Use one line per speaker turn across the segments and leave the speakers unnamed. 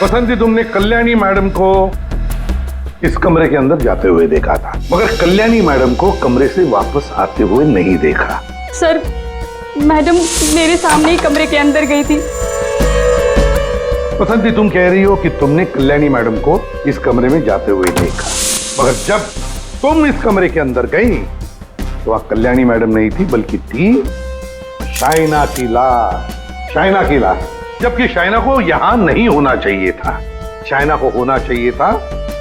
बसंती, तुमने कल्याणी मैडम को इस कमरे के अंदर जाते हुए देखा था, मगर कल्याणी मैडम को कमरे से वापस आते हुए नहीं देखा।
सर, मैडम मेरे सामने ही कमरे के अंदर गई थी।
बसंती, तुम कह रही हो कि तुमने कल्याणी मैडम को इस कमरे में जाते हुए देखा, मगर जब तुम इस कमरे के अंदर गई तो वहां कल्याणी मैडम नहीं थी, बल्कि थी शाइना की लाश। शाइना की लाश, जबकि शाइना को यहां नहीं होना चाहिए था। शाइना को होना चाहिए था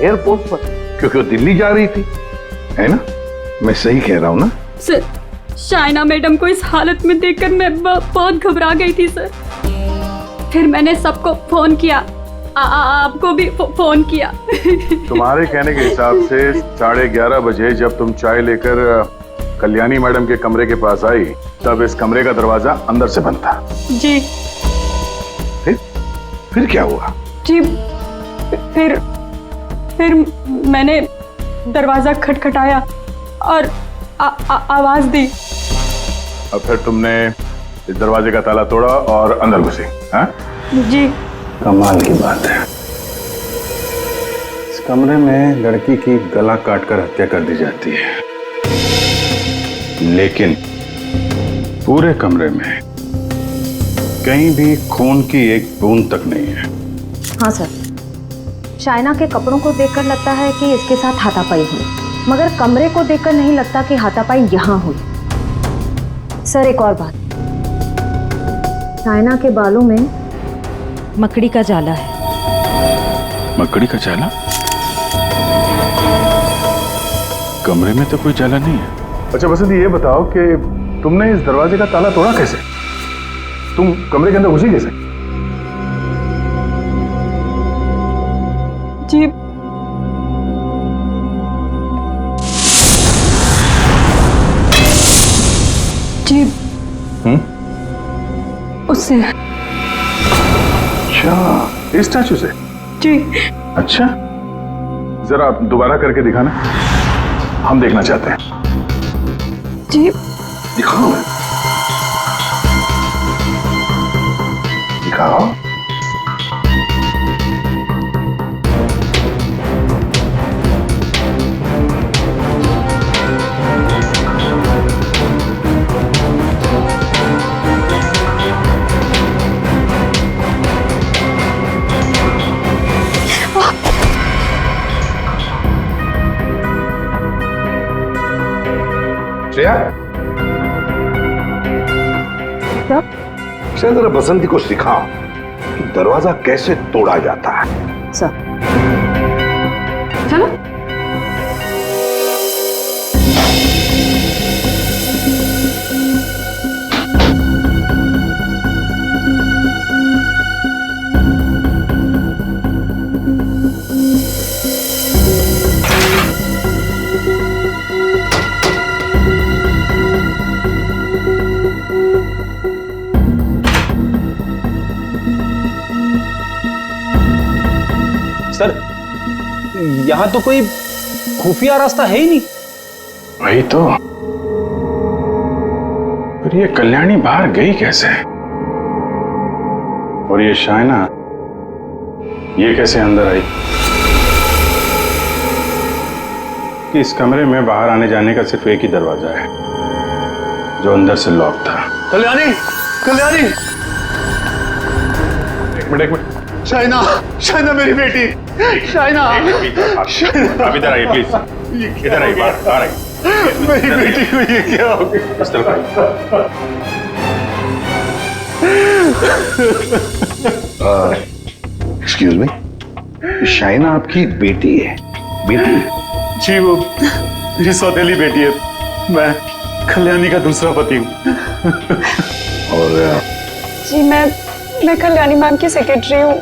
एयरपोर्ट पर, क्योंकि वो दिल्ली जा रही थी, है ना? मैं सही कह रहा हूं ना?
सर, शाइना मैडम को इस हालत में देखकर मैं बहुत घबरा गई थी सर। फिर मैंने सबको फोन किया, आपको भी फोन किया।
तुम्हारे कहने के हिसाब से 11:30 बजे जब तुम चाय लेकर कल्याणी मैडम के कमरे के पास आई, तब इस कमरे का दरवाजा अंदर से बंद था।
जी।
फिर क्या हुआ?
जी, फिर मैंने दरवाजा खटखटाया और आवाज दी।
और फिर तुमने इस दरवाजे का ताला तोड़ा और अंदर घुसे? हाँ?
जी।
कमाल की बात है, इस कमरे में लड़की की गला काटकर हत्या कर दी जाती है, लेकिन पूरे कमरे में कहीं भी खून की एक बूंद तक नहीं है।
हाँ सर, शाइना के कपड़ों को देखकर लगता है कि इसके साथ हाथापाई हुई, मगर कमरे को देखकर नहीं लगता कि हाथापाई यहाँ हुई। सर, एक और बात, शाइना के बालों में मकड़ी का जाला है।
मकड़ी का जाला? कमरे में तो कोई जाला नहीं है। अच्छा बसंती, ये बताओ कि तुमने इस दरवाजे का ताला तोड़ा कैसे? तुम कमरे के अंदर घुसी कैसे?
जी, जी। उससे।
अच्छा, इस स्टैचू से?
जी।
अच्छा, जरा दोबारा करके दिखाना, हम देखना चाहते हैं।
जी।
दिखाओ, दिखाओ।
श्रेया, श्रेया, जरा बसंती को सिखाओ कि दरवाजा कैसे तोड़ा जाता है।
सर,
चलो।
सर, यहाँ तो कोई खुफिया रास्ता है ही नहीं।
वही तो, पर ये कल्याणी बाहर गई कैसे? और ये शाइना, ये कैसे अंदर आई? कि इस कमरे में बाहर आने जाने का सिर्फ एक ही दरवाजा है, जो अंदर से लॉक था।
कल्याणी, कल्याणी!
एक मिनट।
शाइना, शाइना मेरी बेटी, शाइना!
आप इधर आइए प्लीज, इधर आइए, बाहर आइए।
मेरी बेटी को ये क्या हो गया?
इस तरफ आइए।
एक्सक्यूज मी, शाइना आपकी बेटी है? बेटी?
जी, वो मेरी सौतेली बेटी है। मैं कल्याणी का दूसरा पति हूँ।
और
जी, मैं कल्याणी मैम की सेक्रेटरी हूँ।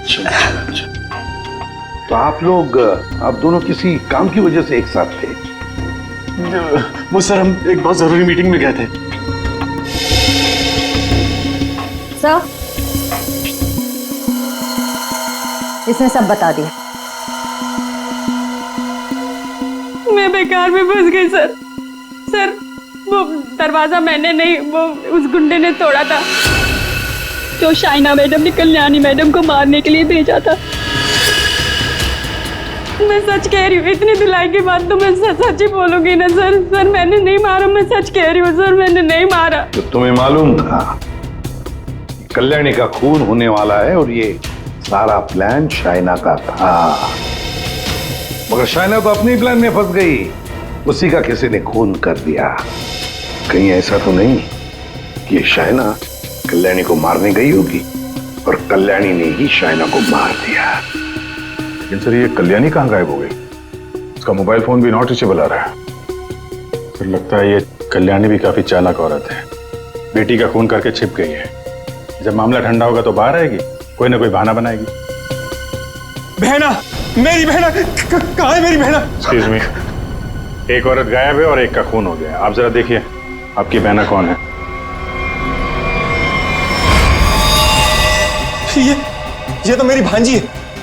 अच्छा। तो आप दोनों किसी काम की वजह से एक साथ थे?
वो सर, हम एक बहुत जरूरी मीटिंग में गए थे।
सर, इसने सब बता दिया।
मैं बेकार में फंस गई सर। सर, वो दरवाजा मैंने नहीं, वो उस गुंडे ने तोड़ा था। जो शाइना मैडम ने कल्याणी मैडम को मारने के लिए भेजा था। मैं सच कह रही हूँ, इतनी धुलाई के बाद तो मैं सच ही बोलूंगी ना सर। सर मैंने नहीं मारा, मैं सच कह रही हूँ सर, मैंने नहीं मारा।
तो तुम्हें मालूम था कल्याणी का खून होने वाला है और ये सारा प्लान शाइना का था, मगर शाइना तो अपनी प्लान में फंस गई, उसी का किसी ने खून कर दिया। कहीं ऐसा तो नहीं कि शाइना कल्याणी को मारने गई होगी और कल्याणी ने ही शाइना को मार दिया।
लेकिन सर ये कल्याणी कहाँ गायब हो गई? उसका मोबाइल फोन भी नॉट रीचेबल आ रहा है। फिर लगता है ये कल्याणी भी काफी चालाक औरत है, बेटी का खून करके छिप गई है। जब मामला ठंडा होगा तो बाहर आएगी, कोई ना कोई बहाना बनाएगी।
बहना, मेरी बहना कहाँ है? मेरी बहना।
एक्सक्यूज मी, एक औरत गायब है और एक का खून हो गया। आप जरा देखिए आपकी बहना कौन है।
ये तो मेरी भांजी है,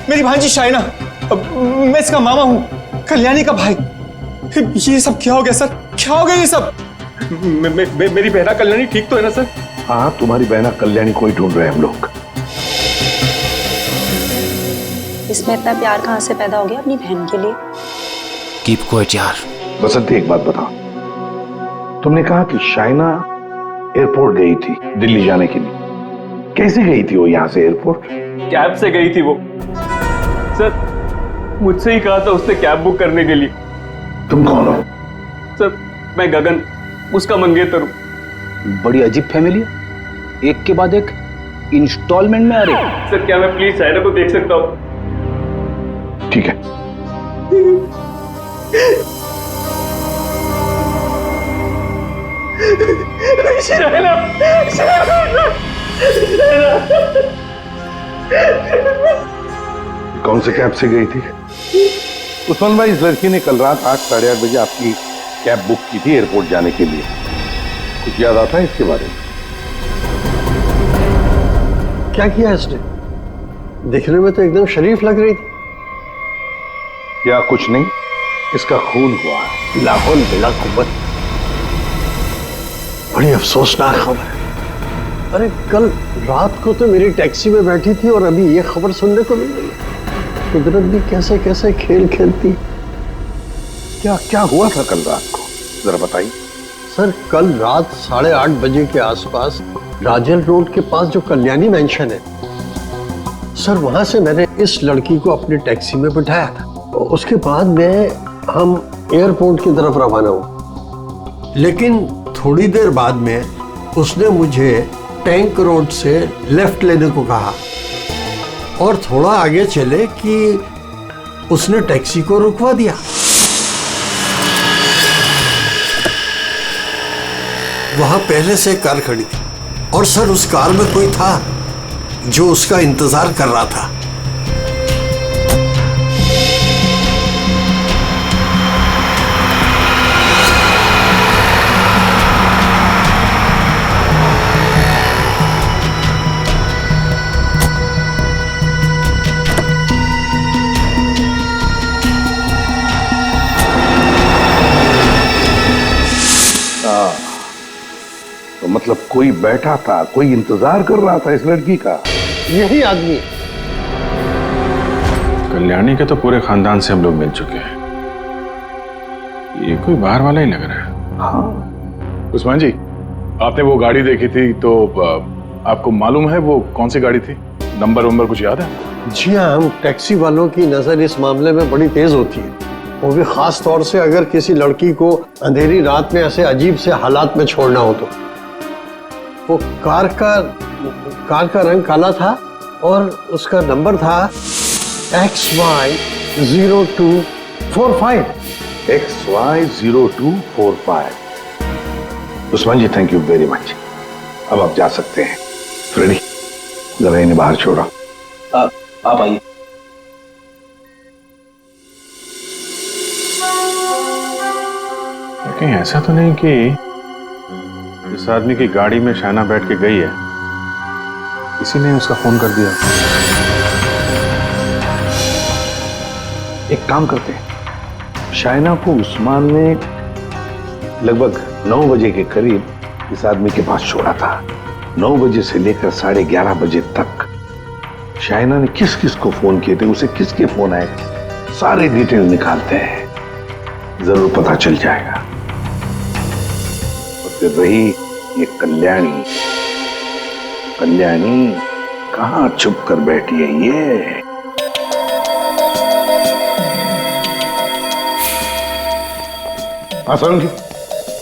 मेरी भांजी शाइना। मैं इसका मामा हूँ, कल्याणी का भाई। ये सब क्या हो गया सर? क्या हो गया ये सब? मेरी बहना कल्याणी ठीक तो है ना सर?
हाँ, तुम्हारी बहना कल्याणी को ही ढूंढ रहे हैं हम लोग।
इसमें इतना प्यार कहाँ से पैदा हो गया अपनी बहन के लिए?
कीप क्वाइट यार।
बसंती एक बात बताओ, तुमने कहा कि शाइना एयरपोर्ट गई थी दिल्ली जाने के लिए, कैसे गई थी वो यहाँ से एयरपोर्ट?
कैब से गई थी वो सर, मुझसे ही कहा था उसने कैब बुक करने के लिए।
तुम कौन हो?
सर मैं गगन, उसका मंगेतर हूँ।
बड़ी अजीब फैमिली है, एक के बाद एक इंस्टॉलमेंट में आ रही।
सर क्या मैं प्लीज शाइना को देख सकता हूँ?
ठीक है।
शाइना,
कौन से कैब से गई थी? उस्मान भाई, इस लड़की ने कल रात 8, साढ़े 8 बजे आपकी कैब बुक की थी एयरपोर्ट जाने के लिए। कुछ याद आता है इसके बारे में?
क्या किया इसने? दिखने में तो एकदम शरीफ लग रही थी।
या कुछ नहीं, इसका खून हुआ है।
लाहौल बिला कुव्वत। बड़ी अफसोसनाक खबर है। अरे कल रात को तो मेरी टैक्सी में बैठी थी और अभी ये खबर सुनने को मिल रही है। कुदरत भी कैसे कैसे खेल खेलती।
क्या क्या हुआ था कल रात को, जरा बताइए।
सर कल रात 8:30 बजे के आसपास राजल रोड के पास जो कल्याणी मैंशन है सर, वहां से मैंने इस लड़की को अपनी टैक्सी में बिठाया था। उसके बाद में हम एयरपोर्ट की तरफ रवाना हुए, लेकिन थोड़ी देर बाद में उसने मुझे टैंक रोड से लेफ्ट लेने को कहा और थोड़ा आगे चले कि उसने टैक्सी को रुकवा दिया। वहां पहले से कार खड़ी थी और सर उस कार में कोई था जो उसका इंतजार कर रहा था।
तो मतलब कोई बैठा था, कोई इंतजार कर रहा था इस लड़की का।
यही आदमी।
कल्याणी के तो पूरे खानदान से हम लोग मिल चुके हैं, ये कोई बाहर वाला ही लग रहा है।
हाँ,
उस्मान जी, आपने वो गाड़ी देखी थी तो आपको मालूम है वो कौन सी गाड़ी थी? नंबर वंबर कुछ याद है?
जी हाँ, हम टैक्सी वालों की नजर इस मामले में बड़ी तेज होती है, वो भी खास तौर से अगर किसी लड़की को अंधेरी रात में ऐसे अजीब से हालात में छोड़ना हो तो। वो कार का रंग काला था और उसका नंबर था XY0245।
XY0245। Usman ji, thank you very much. अब आप जा सकते हैं। फ्रेडी, जरा इन्हें बाहर छोड़ो।
आप आइए।
कहीं ऐसा तो नहीं कि इस आदमी की गाड़ी में शाइना बैठ के गई है, इसी ने उसका फोन कर दिया?
एक काम करते हैं, शाइना को उस्मान ने लगभग 9 बजे के करीब इस आदमी के पास छोड़ा था। 9 बजे से लेकर 11:30 बजे तक शाइना ने किस किस को फोन किए थे, उसे किसके फोन आए थे, सारे डिटेल निकालते हैं, जरूर पता चल जाएगा। और फिर रही ये कल्याणी, कल्याणी कहां छुप कर बैठी है ये? हाँ सारंगी,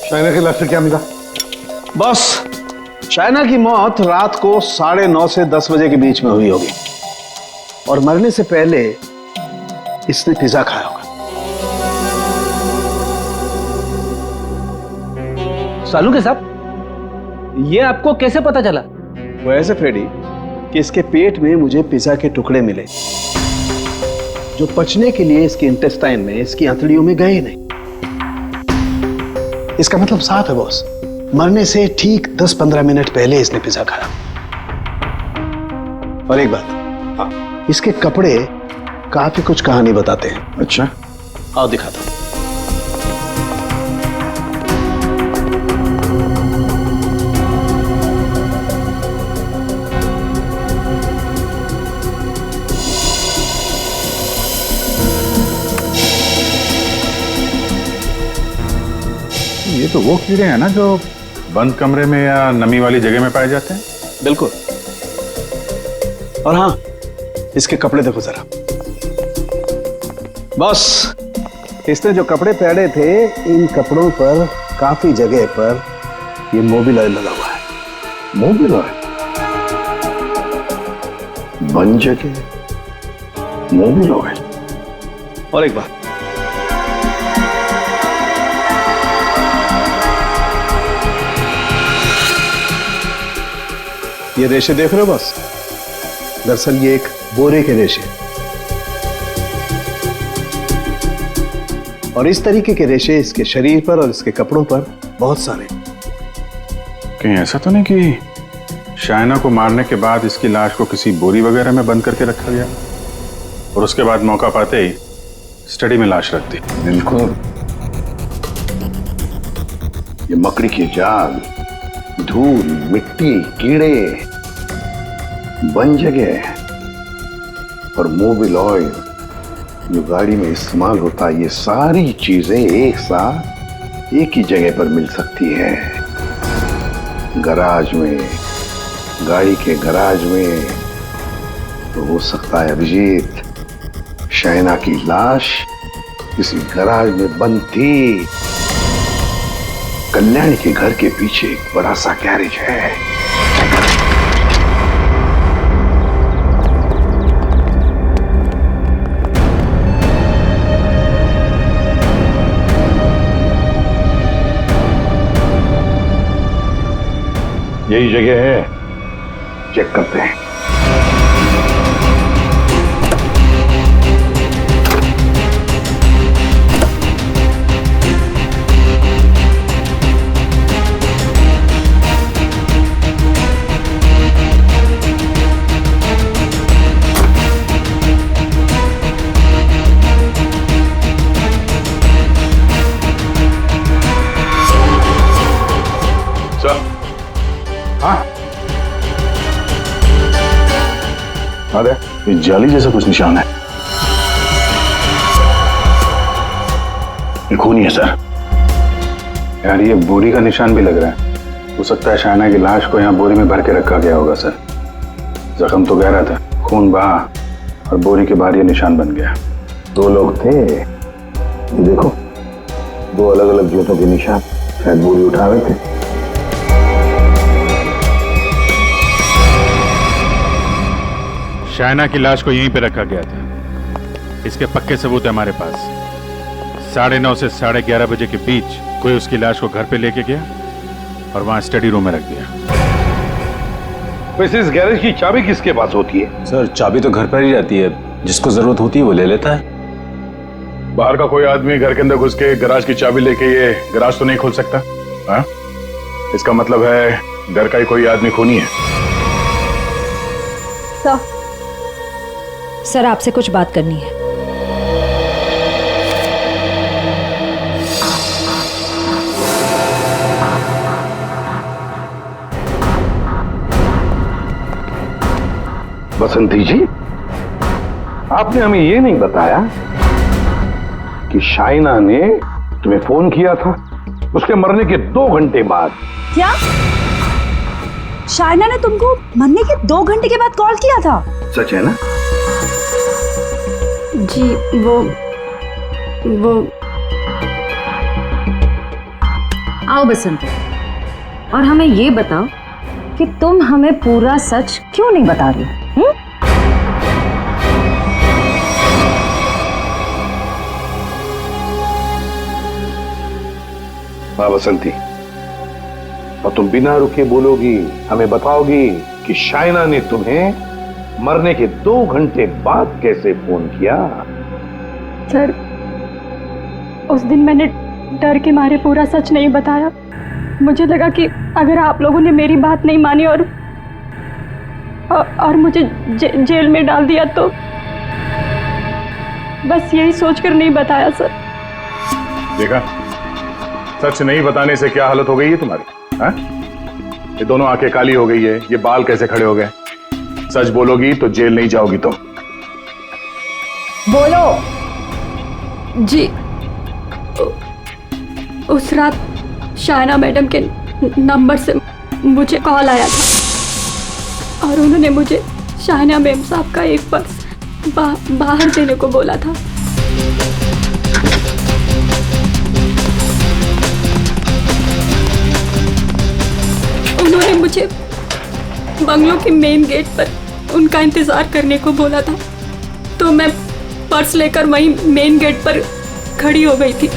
शाइना के लाश से क्या मिला?
बस शाइना की मौत रात को 9:30 से 10 बजे के बीच में हुई होगी और मरने से पहले इसने पिज्जा खाया होगा।
सालू के साहब, ये आपको कैसे पता चला?
वो ऐसे फ्रेडी कि इसके पेट में मुझे पिज्जा के टुकड़े मिले जो पचने के लिए इसके इंटेस्टाइन में, इसकी आंतड़ियों में गए नहीं। इसका मतलब साफ है बॉस, मरने से ठीक 10-15 मिनट पहले इसने पिज्जा खाया। और एक बात, इसके कपड़े काफी कुछ कहानी बताते हैं।
अच्छा,
आओ दिखाता हूं।
ये तो वो कीड़े हैं ना जो बंद कमरे में या नमी वाली जगह में पाए जाते हैं?
बिल्कुल। और हाँ, इसके कपड़े देखो जरा। बस इसने जो कपड़े पहने थे, इन कपड़ों पर काफी जगह पर ये मोबिल ऑयल लगा हुआ है।
Mobil oil? बन जगह मोबिल ऑयल?
और एक बात, ये रेशे देख रहे हो बस? दरअसल ये एक बोरे के रेशे, और इस तरीके के रेशे इसके शरीर पर और इसके कपड़ों पर बहुत सारे।
कहीं ऐसा तो नहीं कि शाइना को मारने के बाद इसकी लाश को किसी बोरी वगैरह में बंद करके रखा गया और उसके बाद मौका पाते ही स्टडी में लाश रख दी?
बिल्कुल। ये मकड़ी के जाल, धूल, मिट्टी, कीड़े, बन जगह और मोबिल ऑयल जो गाड़ी में इस्तेमाल होता है, ये सारी चीजें एक साथ एक ही जगह पर मिल सकती है। गराज में, गाड़ी के गराज में। तो हो सकता है अभिजीत, शाइना की लाश किसी गराज में बंद थी। कल्याणी के घर के पीछे एक बड़ा सा गैरेज है। यही जगह है, चेक करते हैं।
अरे ये जाली जैसा कुछ निशान है। ये खूनी है सर। यार ये बोरी का निशान भी लग रहा है। हो सकता है शाइना की लाश को यहाँ बोरी में भर के रखा गया होगा सर। जख्म तो गहरा था, खून बहा और बोरी के बाहर ये निशान बन गया।
2 लोग थे, ये देखो 2 अलग अलग जूतों के निशान, शायद बोरी उठा रहे थे।
शाइना की लाश को यहीं पे रखा गया था। इसके पक्के सबूत है हमारे पास। 9:30 से 11:30 बजे के बीच कोई उसकी लाश को घर पे लेके गया और वहां स्टडी रूम में रख दिया।
वैसे इस गैरेज की चाबी किसके पास होती है?
सर चाबी तो घर पर ही रहती है, जिसको जरूरत होती है वो ले लेता है।
बाहर का कोई आदमी घर के अंदर घुस के गराज की चाबी लेके ये गराज तो नहीं खोल सकता। हाँ? इसका मतलब है घर का ही कोई आदमी खूनी है।
सर आपसे कुछ बात करनी है।
बसंती जी, आपने हमें ये नहीं बताया कि शाइना ने तुम्हें फोन किया था उसके मरने के 2 घंटे बाद।
क्या शाइना ने तुमको मरने के 2 घंटे के बाद कॉल किया था?
सच है ना?
जी वो
आओ बसंती, और हमें ये बताओ कि तुम हमें पूरा सच क्यों नहीं बता रही?
हाँ बसंती, और तुम बिना रुके बोलोगी, हमें बताओगी कि शाइना ने तुम्हें मरने के 2 घंटे बाद कैसे फोन किया?
सर, उस दिन मैंने डर के मारे पूरा सच नहीं बताया। मुझे लगा कि अगर आप लोगों ने मेरी बात नहीं मानी और मुझे जेल में डाल दिया तो बस यही सोचकर नहीं बताया सर।
देखा, सच नहीं बताने से क्या हालत हो गई है तुम्हारी? हाँ? ये दोनों आंखें काली हो गई है, ये बाल कैसे खड़े हो गए? सच बोलोगी तो जेल नहीं जाओगी तुम।
बोलो।
जी, उस रात शाइना मैडम के नंबर से मुझे कॉल आया था और उन्होंने मुझे शाइना मैम साहब का एक पर्स बाहर देने को बोला था। उन्होंने मुझे बंगलों के मेन गेट पर उनका इंतजार करने को बोला था, तो मैं पर्स लेकर वहीं मेन गेट पर खड़ी हो गई थी।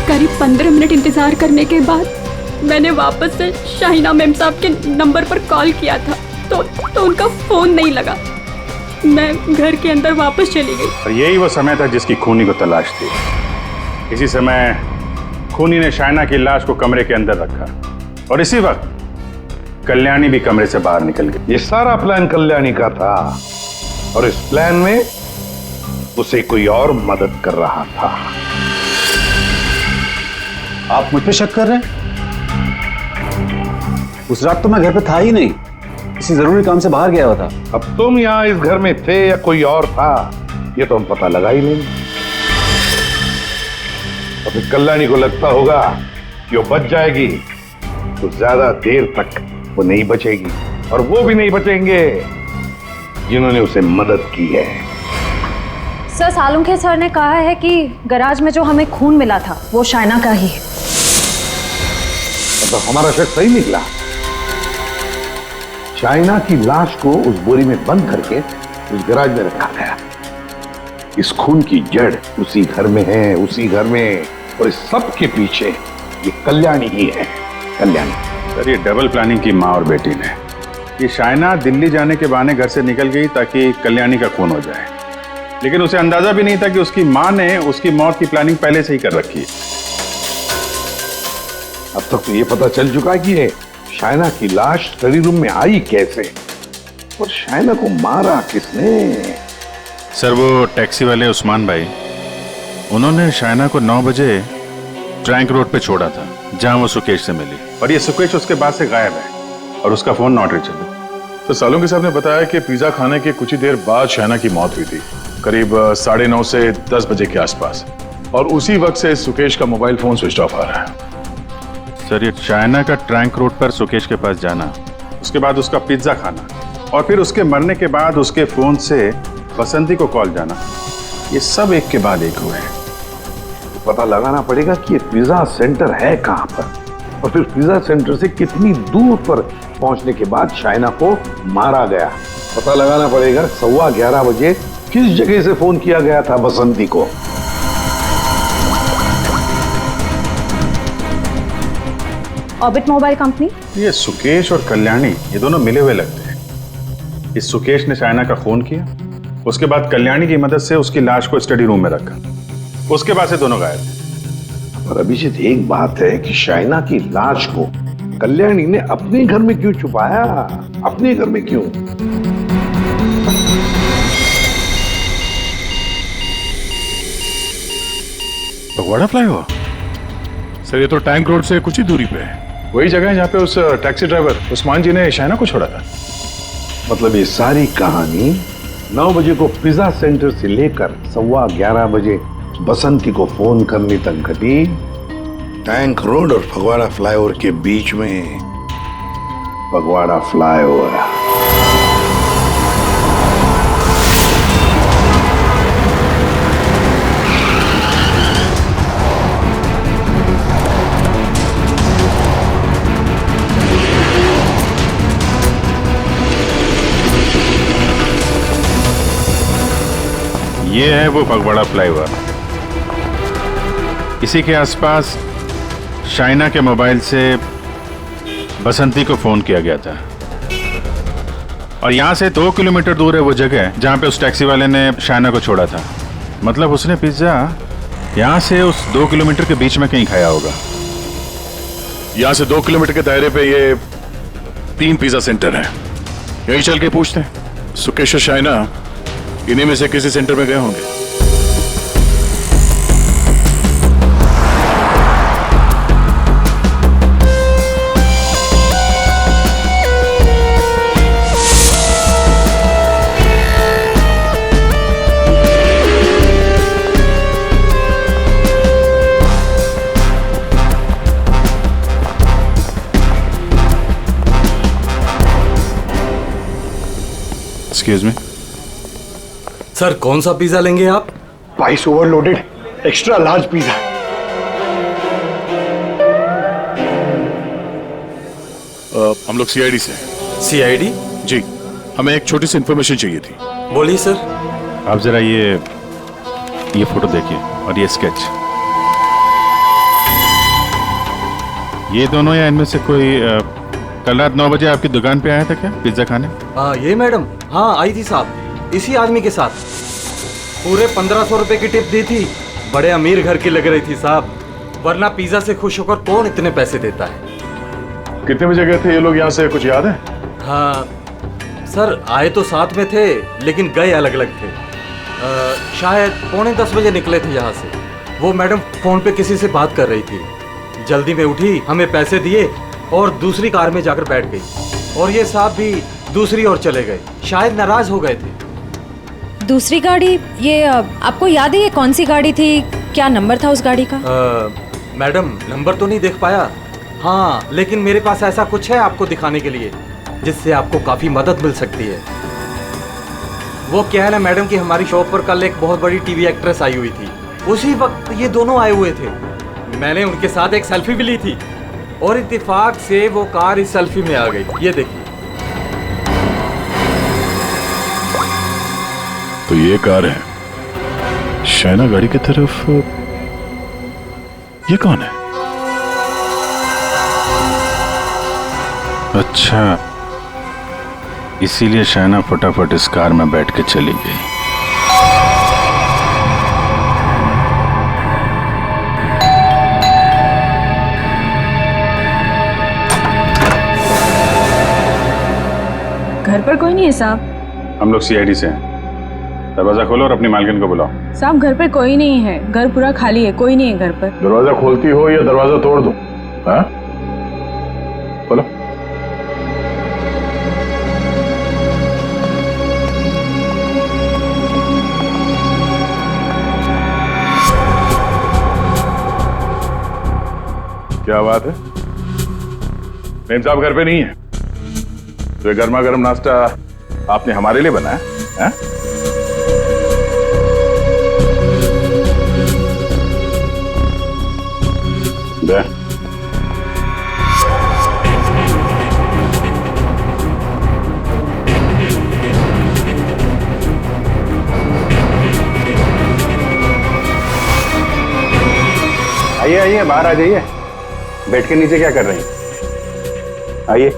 करीब 15 मिनट इंतजार करने के बाद मैंने वापस से शाइना मैम साहब के नंबर पर कॉल किया था, तो उनका फोन नहीं लगा। मैं घर के अंदर वापस चली गई।
और यही वो समय था जिसकी खूनी को तलाश थी। इसी समय खूनी ने शाइना की लाश को कमरे के अंदर रखा और इसी वक्त कल्याणी भी कमरे से बाहर निकल गई।
ये सारा प्लान कल्याणी का था और इस प्लान में उसे कोई और मदद कर रहा था।
आप मुझ पे शक कर रहे हैं? उस रात तो मैं घर पे था ही नहीं, किसी जरूरी काम से बाहर गया हुआ था।
अब तुम यहाँ इस घर में थे या कोई और था, ये तो हम पता लगा ही नहीं। और फिर कल्याणी को लगता होगा कि वो बच जाएगी, तो ज्यादा देर तक वो नहीं बचेगी, और वो भी नहीं बचेंगे जिन्होंने उसे मदद की है।
सर, सालुंखे सर ने कहा है कि गैराज में जो हमें खून मिला था वो शाइना का ही है।
तो हमारा शक सही निकला। शाइना की लाश को उस बोरी में बंद करके उस गैराज में रखा गया। इस खून की जड़ उसी घर में है, उसी घर में, और इस सब के पीछे ये कल्याणी ही है। कल्याणी।
सर, ये डबल प्लानिंग की माँ और बेटी ने। ये शाइना दिल्ली जाने के बहाने घर से निकल गई ताकि कल्याणी का खून हो जाए, लेकिन उसे अंदाजा भी नहीं था कि उसकी माँ ने उसकी मौत की प्लानिंग पहले से ही कर रखी है।
अब तक तो ये पता चल चुका है कि ये शाइना की लाश स्टडी रूम में आई कैसे, और शाइना को मारा किसने?
सर, वो टैक्सी वाले उस्मान भाई, उन्होंने शाइना को 9 बजे ट्रैंक रोड पे छोड़ा था जहां वो सुकेश से मिली, और ये सुकेश उसके बाद से गायब है और उसका फोन नॉट रीचेबल। तो सालुंखे साहब ने बताया कि पिज्जा खाने के कुछ ही देर बाद शाइना की मौत हुई थी, करीब 9:30 से 10 बजे के आसपास, और उसी वक्त से सुकेश का मोबाइल फोन स्विच ऑफ आ रहा है। सर, ये शाइना का ट्रैंक रोड पर सुकेश के पास जाना, उसके बाद उसका पिज्जा खाना, और फिर उसके मरने के बाद उसके फोन से बसंती को कॉल जाना, ये सब एक के बाद एक हुए।
पता लगाना पड़ेगा कि ये पिज्जा सेंटर है कहां पर, और फिर पिज्जा सेंटर से कितनी दूर पर पहुंचने के बाद शाइना को मारा गया। पता लगाना पड़ेगा 11:15 बजे किस जगह से फोन किया गया था बसंती को।
Orbit mobile company.
ये सुकेश और कल्याणी, ये दोनों मिले हुए लगते हैं। इस सुकेश ने शाइना का खून किया, उसके बाद कल्याणी की मदद से उसकी लाश को स्टडी रूम में रखा, उसके बाद से दोनों गायब थे।
पर अभिजीत, एक बात है कि शाइना की लाश को कल्याणी ने अपने घर में क्यों छुपाया? अपने घर में क्यों?
फगवाड़ा फ्लाईओवर? सर ये तो टैंक रोड से कुछ ही दूरी पे है। वही जगह है जहाँ पे उस टैक्सी ड्राइवर उस्मान जी ने शाइना को छोड़ा था।
मतलब ये सारी कहानी 9 बजे को पिज्जा सेंटर से लेकर 11:15 बजे बसंती को फोन करने तक घटी टैंक रोड और फगवाड़ा फ्लाईओवर के बीच में। फगवाड़ा फ्लाईओवर।
ये है वो फगवाड़ा फ्लाईओवर। इसी के आसपास शाइना के मोबाइल से बसंती को फोन किया गया था और यहां से 2 किलोमीटर दूर है वो जगह जहां पे उस टैक्सी वाले ने शाइना को छोड़ा था। मतलब उसने पिज्जा यहां से उस 2 किलोमीटर के बीच में कहीं खाया होगा।
यहां से 2 किलोमीटर के दायरे पे ये 3 पिज्जा सेंटर है। यही चल के पूछते हैं। सुकेश और शाइना इन्हीं में से किसी सेंटर में गए होंगे।
एक्सक्यूज मी
सर, कौन सा पिज्जा लेंगे आप?
Spice overloaded extra large pizza.
हम लोग सीआईडी से।
सीआईडी?
जी, हमें एक छोटी सी इंफॉर्मेशन चाहिए थी।
बोलिए सर।
आप जरा ये फोटो देखिए और ये स्केच। ये दोनों या इनमें से कोई कल रात 9 बजे आपकी दुकान पे आया था क्या पिज्जा खाने?
ये मैडम, हाँ आई थी साहब, इसी आदमी के साथ। पूरे 1500 रुपए की टिप दी थी। बड़े अमीर घर की लग रही थी साहब, वरना पिज्जा से खुश होकर कौन इतने पैसे देता है।
कितने बजे गए थे ये लोग यहाँ से, कुछ याद है?
हाँ सर, आए तो साथ में थे लेकिन गए अलग अलग थे। शायद 9:45 बजे निकले थे यहाँ से। वो मैडम फोन पे किसी से बात कर रही थी, जल्दी में उठी, हमें पैसे दिए और दूसरी कार में जाकर बैठ गई। और ये साहब भी दूसरी ओर चले गए, शायद नाराज हो गए थे।
दूसरी गाड़ी, ये आपको याद है ये कौन सी गाड़ी थी? क्या नंबर था उस गाड़ी का?
मैडम नंबर तो नहीं देख पाया। हाँ, लेकिन मेरे पास ऐसा कुछ है आपको दिखाने के लिए जिससे आपको काफी मदद मिल सकती है। वो क्या है ना मैडम कि हमारी शॉप पर कल एक बहुत बड़ी टीवी एक्ट्रेस आई हुई थी। उसी वक्त ये दोनों आए हुए थे। मैंने उनके साथ एक सेल्फी भी ली थी और इत्तेफाक से वो कार इस सेल्फी में आ गई। ये देखिए।
तो ये कार है शाइना गाड़ी की तरफ। ये कौन है?
अच्छा, इसीलिए शाइना फटाफट इस कार में बैठ के चली गई।
घर पर कोई नहीं है साहब।
हम लोग सीआईडी से हैं। दरवाजा खोलो और अपनी मालकिन को बुलाओ।
साहब घर पर कोई नहीं है, घर पूरा खाली है, कोई नहीं है घर पर।
दरवाजा खोलती हो या दरवाजा तोड़ दो? हाँ, बोलो। क्या बात है, मेम साहब घर पे नहीं है? तो ये गर्मा गर्म नाश्ता आपने हमारे लिए बनाया है? दे। आइए आइए, बाहर आ जाइए। बैठ के नीचे क्या कर रही हैं? आइए।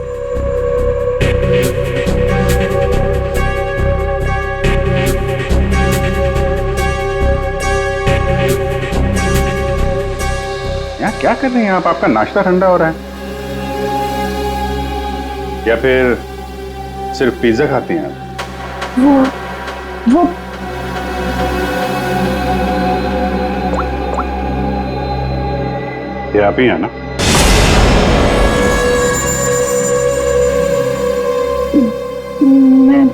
यहाँ क्या कर रही हैं आप? आपका नाश्ता ठंडा हो रहा है या फिर सिर्फ पिज्जा खाती हैं आप?
वो
ये आप ही हैं ना?
मैं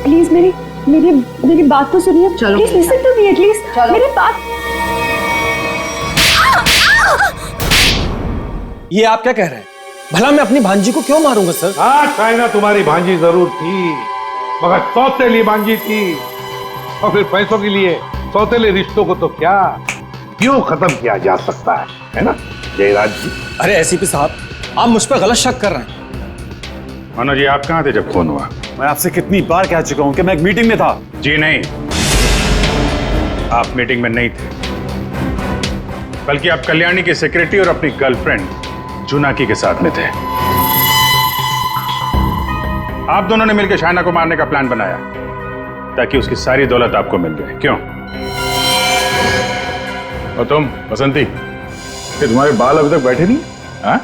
प्लीज मेरी मेरी मेरी बात तो सुनिए।
चलो।
Please listen to me at least. मेरी बात।
ये आप क्या कह रहे हैं? भला मैं अपनी भांजी को क्यों मारूंगा सर?
हाँ, शाइना तुम्हारी भांजी जरूर थी, मगर सौतेली भांजी थी। और फिर पैसों के लिए सौतेले रिश्तों को तो क्या क्यों खत्म किया जा सकता है ना जयराज जी?
अरे एसीपी साहब, आप मुझ पर गलत शक कर रहे हैं।
मनोज जी, आप कहाँ थे जब फोन हुआ?
मैं आपसे कितनी बार कह चुका हूं कि मैं एक मीटिंग में था।
जी नहीं, आप मीटिंग में नहीं थे, बल्कि आप कल्याणी के सेक्रेटरी और अपनी गर्लफ्रेंड जुनाकी के साथ में थे। आप दोनों ने मिलकर शाइना को मारने का प्लान बनाया ताकि उसकी सारी दौलत आपको मिल जाए। क्यों? और तुम बसंती, कि तुम्हारे बाल अभी तक बैठे नहीं? हाँ?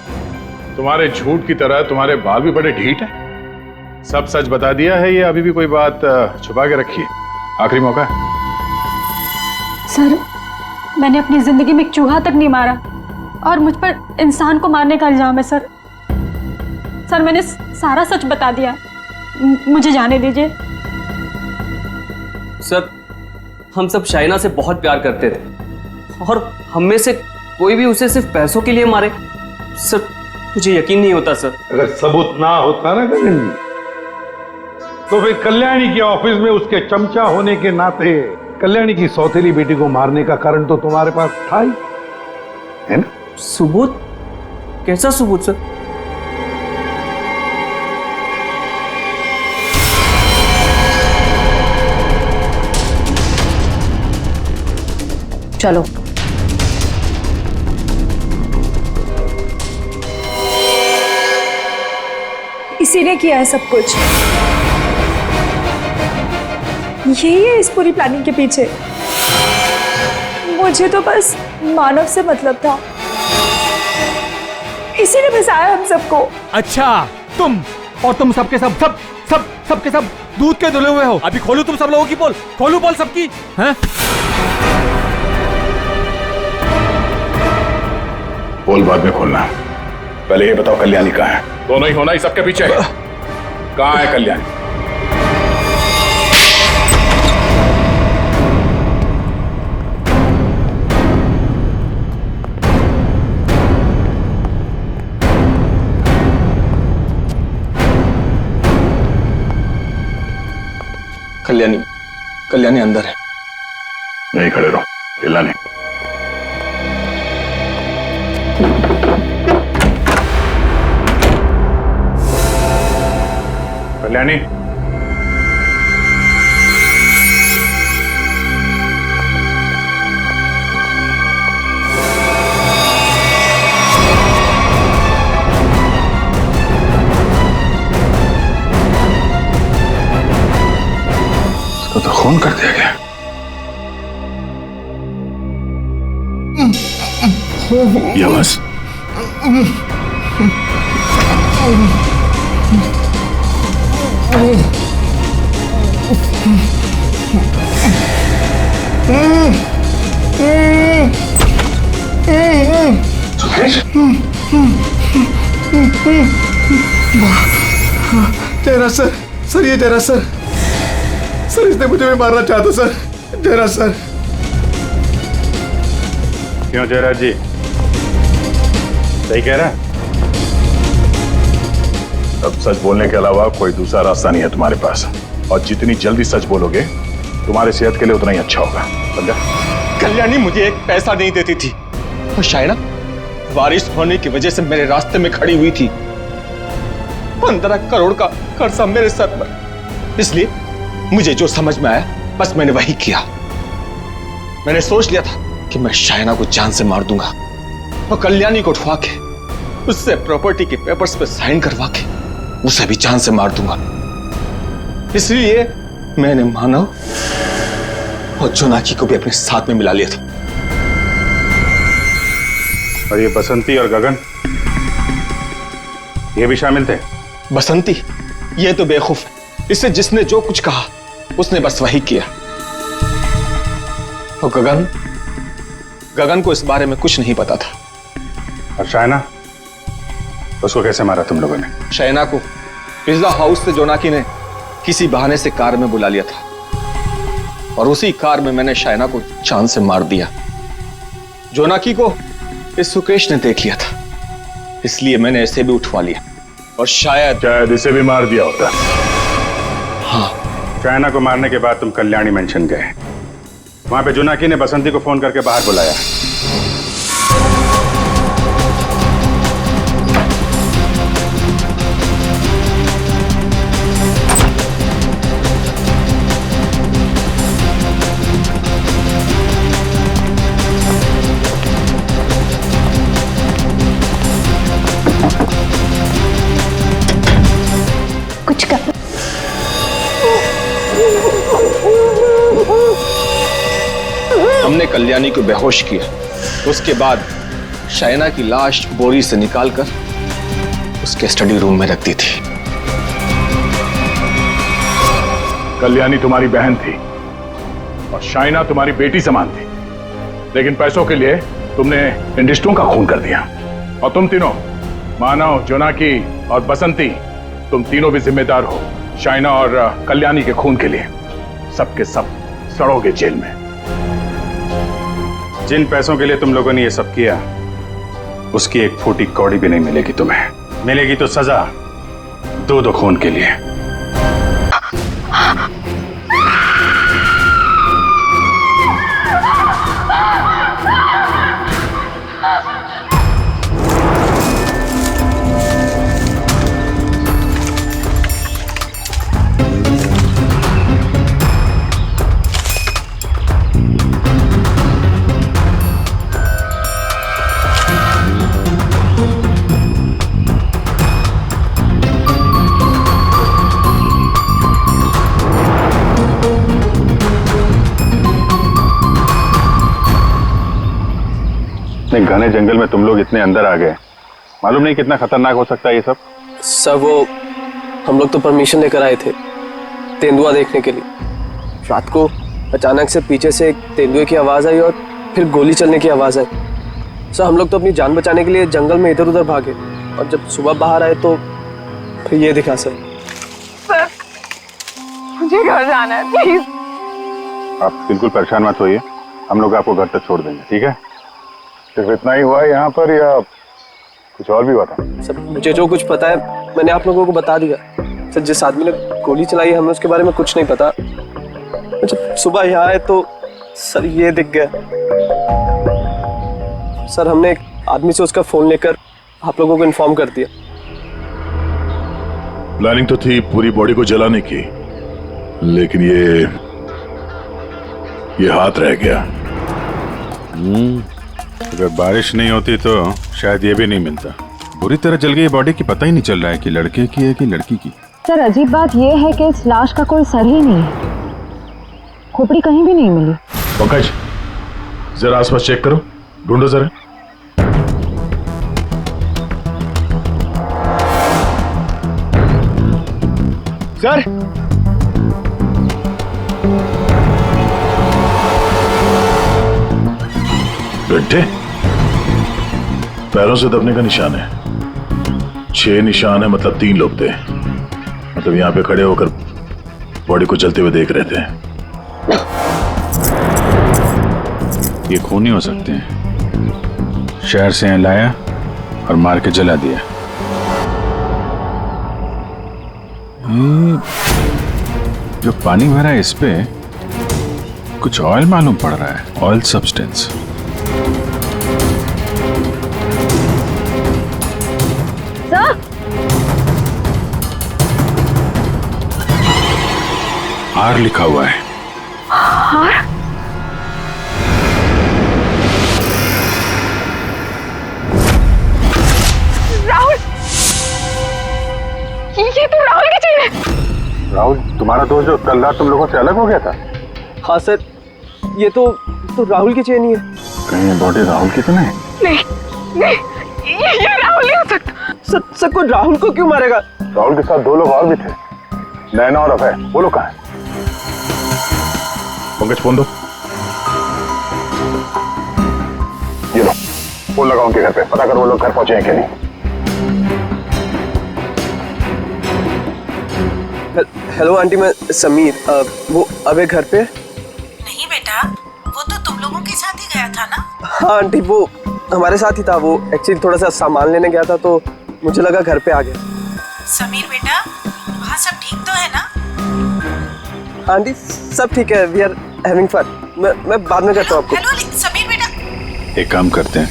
तुम्हारे झूठ की तरह तुम्हारे बाल भी बड़े ढीठ हैं। सब सच बता दिया है, ये अभी भी कोई बात छुपा के रखी है? आखिरी मौका है।
सर, मैंने अपनी जिंदगी में एक चूहा तक नहीं मारा और मुझ पर इंसान को मारने का इल्जाम है सर। सर, मैंने सारा सच बता दिया, मुझे जाने दीजिए।
सर, हम सब शाइना से बहुत प्यार करते थे और हम में से कोई भी उसे सिर्फ पैसों के लिए मारे, सर मुझे यकीन नहीं होता सर।
अगर सबूत ना होता ना गगन जी, तो फिर कल्याणी के ऑफिस में उसके चमचा होने के नाते कल्याणी की सौतेली बेटी को मारने का कारण तो तुम्हारे पास था ही, है ना?
सबूत? कैसा सबूत सर?
चलो।
इसी ने किया है सब कुछ। यही है इस पूरी प्लानिंग के पीछे। मुझे तो बस मानव से मतलब था, इसी ने फंसाया हम सबको।
अच्छा, तुम सबके सबके सब दूध के धुले हुए हो। अभी खोलू तुम सब लोगों की पोल, खोलू पोल सबकी, हैं?
पोल बाद में खोलना, पहले ये बताओ कल्याणी कहाँ है? दोनों ही होना ही सबके पीछे। कहाँ है कल्याणी?
कल्याणी अंदर है।
नहीं, खड़े रहो, हिलना नहीं। कल्याणी, इसको तो खून कर दिया गया। ये बस
तेरा सर ये तेरा सर इसने मुझे भी मारना चाहता सर। तेरा सर।
क्यों जयराज जी, सही कह रहा है? अब सच बोलने के अलावा कोई दूसरा रास्ता नहीं है तुम्हारे पास, और जितनी जल्दी सच बोलोगे तुम्हारे सेहत के लिए उतना ही अच्छा होगा, समझा?
कल्याणी मुझे एक पैसा नहीं देती थी, और शायना बारिश होने की वजह से मेरे रास्ते में खड़ी हुई थी। 15 करोड़ का कर्जा मेरे सर पर। इसलिए मुझे जो समझ में आया बस मैंने वही किया। मैंने सोच लिया था कि मैं शायना को जान से मार दूंगा और कल्याणी को उठवा के उससे प्रॉपर्टी के पेपर्स पे साइन करवा के उसे भी जान से मार दूंगा। इसलिए मैंने मानव और जोनाकी को भी अपने साथ में मिला लिया था।
और ये बसंती और गगन, ये भी शामिल थे?
बसंती ये तो बेवकूफ है, इससे जिसने जो कुछ कहा उसने बस वही किया। और गगन गगन को इस बारे में कुछ नहीं पता था।
और शायना, उसको कैसे मारा तुम लोगों ने?
शैना को पिज्जा हाउस से जोनाकी ने किसी बहाने से कार में बुला लिया था और उसी कार में मैंने शैना को चांद से मार दिया। जोनाकी को इस सुकेश ने देख लिया था, इसलिए मैंने इसे भी उठवा लिया और शायद
इसे भी मार दिया होता।
हाँ।
शैना को मारने के बाद तुम कल्याणी मेंशन गए। वहां पे जोनाकी ने बसंती को फोन करके बाहर बुलाया।
कुछ कर।
हमने कल्याणी को बेहोश किया। उसके बाद शैना की लाश बोरी से निकालकर उसके स्टडी रूम में रख दी थी।
कल्याणी तुम्हारी बहन थी और शाइना तुम्हारी बेटी समान थी, लेकिन पैसों के लिए तुमने इन रिश्तों का खून कर दिया। और तुम तीनों, मानव, जोनाकी और बसंती, तुम तीनों भी जिम्मेदार हो शाइना और कल्याणी के खून के लिए। सबके सब सड़ोगे जेल में। जिन पैसों के लिए तुम लोगों ने ये सब किया, उसकी एक फूटी कौड़ी भी नहीं मिलेगी तुम्हें। मिलेगी तो सजा दो खून के लिए। घने जंगल में तुम लोग इतने अंदर आ गए, मालूम नहीं कितना खतरनाक हो सकता है ये सब।
सर वो हम लोग तो परमिशन लेकर आए थे तेंदुआ देखने के लिए। रात को अचानक से पीछे से एक तेंदुए की आवाज आई और फिर गोली चलने की आवाज आई। सर हम लोग तो अपनी जान बचाने के लिए जंगल में इधर उधर भागे और जब सुबह बाहर आए तो फिर ये दिखा। सर
मुझे घर जाना है, प्लीज।
आप बिल्कुल परेशान मत होइए, हम लोग आपको घर तक छोड़ देंगे, ठीक है? सिर्फ इतना ही हुआ है यहाँ पर या कुछ और भी हुआ था?
सर मुझे जो कुछ पता है मैंने आप लोगों को बता दिया। सर जिस आदमी ने गोली चलाई है हमें उसके बारे में कुछ नहीं पता। जब सुबह यहाँ आए तो सर ये दिख गया। सर हमने एक आदमी से उसका फोन लेकर आप लोगों को इन्फॉर्म कर दिया।
प्लानिंग तो थी पूरी बॉडी को जलाने की, लेकिन ये हाथ रह गया।
अगर बारिश नहीं होती तो शायद ये भी नहीं मिलता। बुरी तरह जल गई बॉडी की, पता ही नहीं चल रहा है कि लड़के की है कि लड़की की।
सर अजीब बात यह है कि इस लाश का कोई सर ही नहीं है, खोपड़ी कहीं भी नहीं मिली।
पंकज जरा आसपास चेक करो, ढूंढो जरा।
सर
गड्ढे, पैरों से दबने का निशान है। 6 निशान है, मतलब 3 लोग थे। मतलब यहाँ पे खड़े होकर बॉडी को जलते हुए देख रहे थे।
ये खून ही हो सकते हैं। शहर से यहाँ लाया और मार के जला दिया। जो पानी भरा है इस पे कुछ ऑयल मालूम पड़ रहा है, ऑयल सब्सटेंस। आर लिखा हुआ है।
आर? राहुल, ये तो राहुल की चेन है।
राहुल तुम्हारा दोस्त जो कल रात तुम लोगों से अलग हो गया था?
हाँ सर, ये तो राहुल की चेन ही है।
कहीं बॉडी राहुल की तो नहीं?
नहीं, ये राहुल नहीं हो सकता।
सर कोई राहुल को क्यों मारेगा?
राहुल के साथ 2 लोग और भी थे, नैना और अभय। वो लोग कहाँ हैं? पंकज फोन दो। फोन लगाओ उनके घर पे, पता करो वो लोग घर पहुंचे हैं कि नहीं।
हेलो आंटी, मैं समीर। वो अबे घर पे?
नहीं बेटा, वो तो तुम लोगों के साथ ही गया था ना?
हाँ आंटी, वो हमारे साथ ही था। वो एक्चुअली थोड़ा सा सामान लेने गया था तो मुझे लगा घर पे आ गया।
समीर बेटा, वहाँ सब ठीक तो है ना?
आंटी सब ठीक है, वी आर हैविंग फन। मैं बाद में करता हूँ आपको।
हेलो समीर बेटा,
एक काम करते हैं,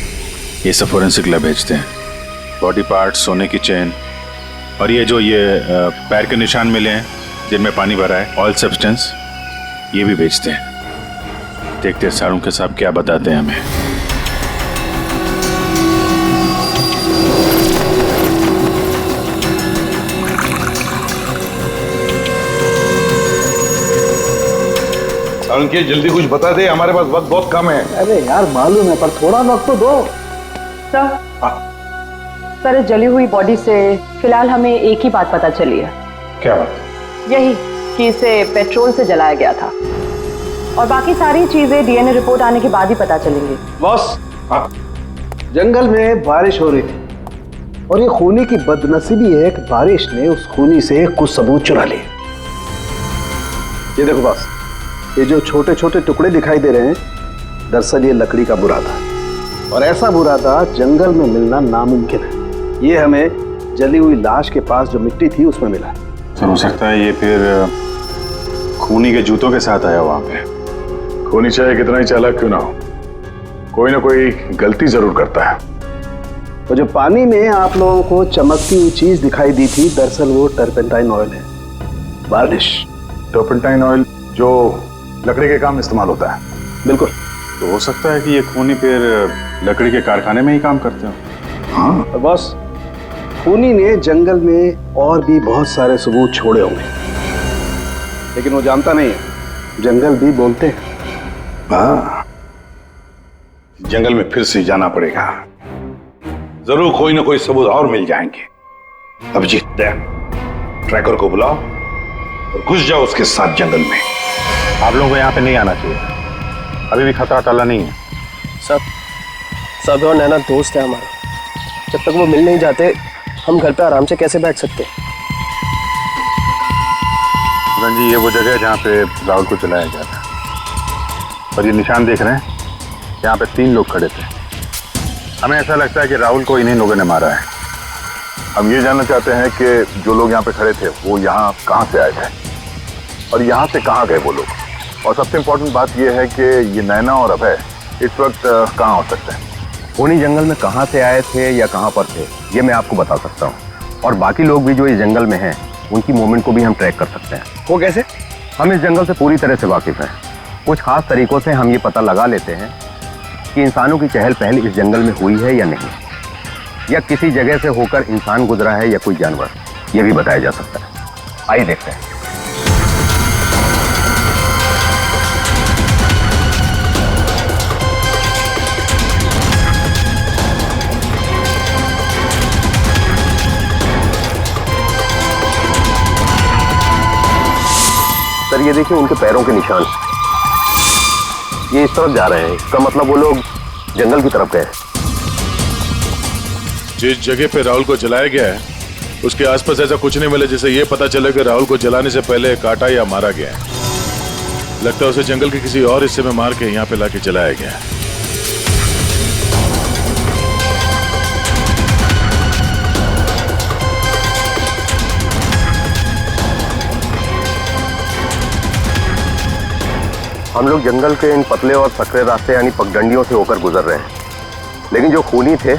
ये सब फोरेंसिक लैब भेजते हैं। बॉडी पार्ट, सोने की चेन और ये जो पैर के निशान मिले हैं जिनमें पानी भरा है, ऑयल सब्सटेंस, ये भी भेजते हैं। देखते हैं सारुंके साहब क्या बताते हैं हमें।
सारुंके जल्दी कुछ बता दे, हमारे पास वक्त बहुत कम है।
अरे यार मालूम है, पर थोड़ा वक्त तो दो।
सर, इस जली हुई बॉडी से फिलहाल हमें एक ही बात पता चली है।
क्या बात?
यही कि इसे पेट्रोल से जलाया गया था, और बाकी सारी चीजें डीएनए रिपोर्ट आने के बाद ही पता चलेंगी।
बॉस, जंगल में बारिश हो रही थी और ये खूनी की बदनसीबी है कि बारिश ने उस खूनी से कुछ सबूत चुरा लिए। ये देखो बॉस, ये जो छोटे छोटे टुकड़े दिखाई दे रहे हैं, दरअसल ये लकड़ी का बुरादा, और ऐसा बुरादा जंगल में मिलना नामुमकिन है। ये हमें जली हुई लाश के पास जो मिट्टी थी उसमें मिला।
सर, हो सकता है ये फिर खूनी के जूतों के साथ आया वहां पे। खूनी चाहे कितना ही चालाक क्यों ना हो, कोई ना कोई गलती जरूर करता है।
तो जो पानी में आप लोगों को चमकती हुई चीज दिखाई दी थी, दरअसल वो टर्पेंटाइन ऑयल है, वार्निश।
टर्पेंटाइन ऑयल जो लकड़ी के काम में इस्तेमाल होता है?
बिल्कुल।
तो हो सकता है कि ये खूनी फिर लकड़ी के कारखाने में ही काम करते हो।
हाँ तो बस, खूनी ने जंगल में और भी बहुत सारे सबूत छोड़े होंगे, लेकिन वो जानता नहीं है जंगल भी बोलते हैं।
हाँ, जंगल में फिर से जाना पड़ेगा, जरूर कोई ना कोई सबूत और मिल जाएंगे। अभिजीत, ट्रैकर को बुलाओ और घुस जाओ उसके साथ जंगल में।
आप लोगों को यहाँ पे नहीं आना चाहिए, अभी भी खतरा टला नहीं है।
सब और नैना दोस्त है हमारा, जब तक वो मिल नहीं जाते हम घर पे आराम से कैसे बैठ सकते?
जी, ये वो जगह है जहाँ पे राहुल को चलाया गया था, और ये निशान देख रहे हैं, यहाँ पे 3 लोग खड़े थे। हमें ऐसा लगता है कि राहुल को इन्हीं लोगों ने मारा है। हम ये जानना चाहते हैं कि जो लोग यहाँ पे खड़े थे वो यहाँ कहाँ से आए थे और यहाँ से कहाँ गए वो लोग, और सबसे इम्पोर्टेंट बात यह है कि ये नैना और अभय इस वक्त कहाँ हो सकते हैं।
खूनी जंगल में कहाँ से आए थे या कहाँ पर थे ये मैं आपको बता सकता हूँ, और बाकी लोग भी जो इस जंगल में हैं उनकी मूवमेंट को भी हम ट्रैक कर सकते हैं।
वो कैसे?
हम इस जंगल से पूरी तरह से वाकिफ हैं। कुछ खास तरीकों से हम ये पता लगा लेते हैं कि इंसानों की चहल पहल इस जंगल में हुई है या नहीं, या किसी जगह से होकर इंसान गुजरा है या कोई जानवर, ये भी बताया जा सकता है। आइए देखते हैं। सर, ये देखिए उनके पैरों के निशान, ये इस तरफ जा रहे हैं, इसका मतलब वो लोग जंगल की तरफ गए।
जिस जगह पे राहुल को जलाया गया है उसके आसपास ऐसा कुछ नहीं मिला जिससे ये पता चले कि राहुल को जलाने से पहले काटा या मारा गया है। लगता है उसे जंगल के किसी और हिस्से में मार के यहाँ पे लाके जलाया गया है।
हम लोग जंगल के इन पतले और सकरे रास्ते यानी पगडंडियों से होकर गुजर रहे हैं, लेकिन जो खूनी थे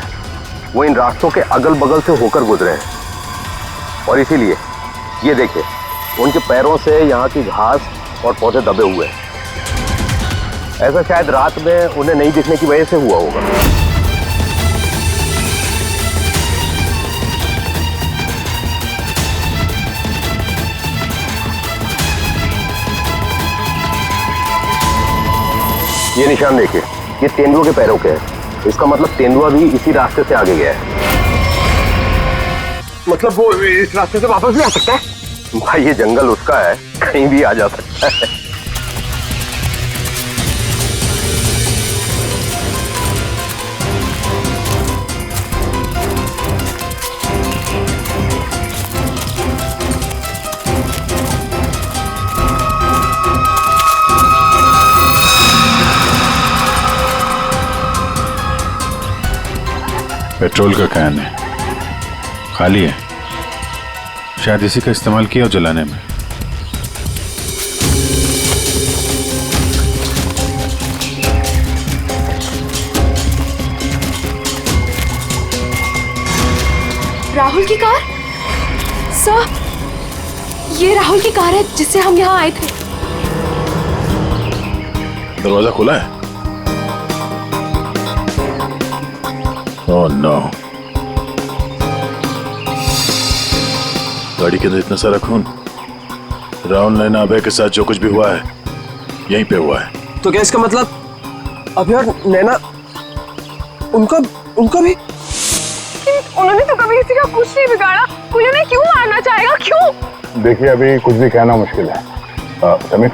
वो इन रास्तों के अगल बगल से होकर गुजरे हैं, और इसीलिए ये देखिए उनके पैरों से यहाँ की घास और पौधे दबे हुए हैं। ऐसा शायद रात में उन्हें नहीं दिखने की वजह से हुआ होगा। ये निशान देखिए, ये तेंदुआ के पैरों के हैं, इसका मतलब तेंदुआ भी इसी रास्ते से आगे गया है।
मतलब वो इस रास्ते से वापस भी आ सकता है?
भाई ये जंगल उसका है, कहीं भी आ जा सकता है।
पेट्रोल का कैन है, खाली है। शायद इसी का इस्तेमाल किया हो जलाने में।
राहुल की कार? सर, ये राहुल की कार है जिससे हम यहाँ आए थे।
दरवाजा खुला है? ओह नो, गाड़ी के अंदर इतना सारा खून। राहुल नैना अभय के साथ जो कुछ भी हुआ है यहीं पे हुआ है।
तो क्या इसका मतलब अभय और नैना, उनका भी?
उन्होंने तो कभी किसी का कुछ नहीं बिगाड़ा, कोई उन्हें क्यों मारना चाहेगा, क्यों?
देखिए, अभी कुछ भी कहना मुश्किल है। समीर,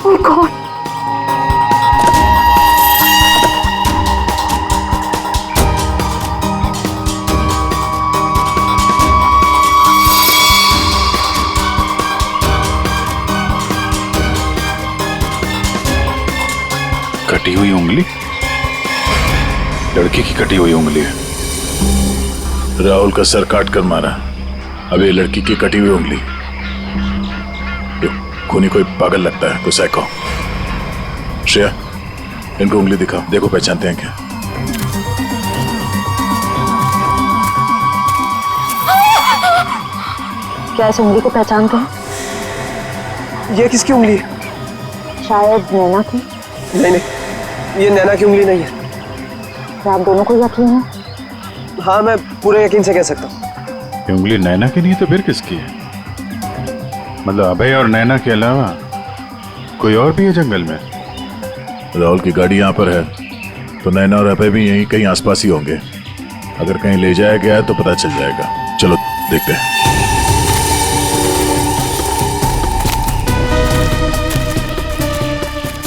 वो कौन?
कटी हुई उंगली? लड़की की कटी हुई उंगली है।
राहुल का सर काट कर मारा, अब ये लड़की की कटी हुई उंगली। ये खूनी कोई पागल लगता है, कोई साइको। श्रेया, इनको उंगली दिखाओ, देखो पहचानते हैं क्या।
क्या इस उंगली को पहचानते हैं?
ये किसकी उंगली है?
शायद नैना की।
नहीं, ये नैना की उंगली नहीं है।
क्या आप दोनों को यकीन है?
हाँ, मैं पूरे यकीन से कह सकता हूँ।
ये उंगली नैना की नहीं तो फिर किसकी है? मतलब अभय और नैना के अलावा कोई और भी है जंगल में?
राहुल की गाड़ी यहाँ पर है, तो नैना और अभय भी यहीं कहीं आसपास ही होंगे। अगर कहीं ले जाया गया है तो पता चल जाएगा। चलो देखते हैं।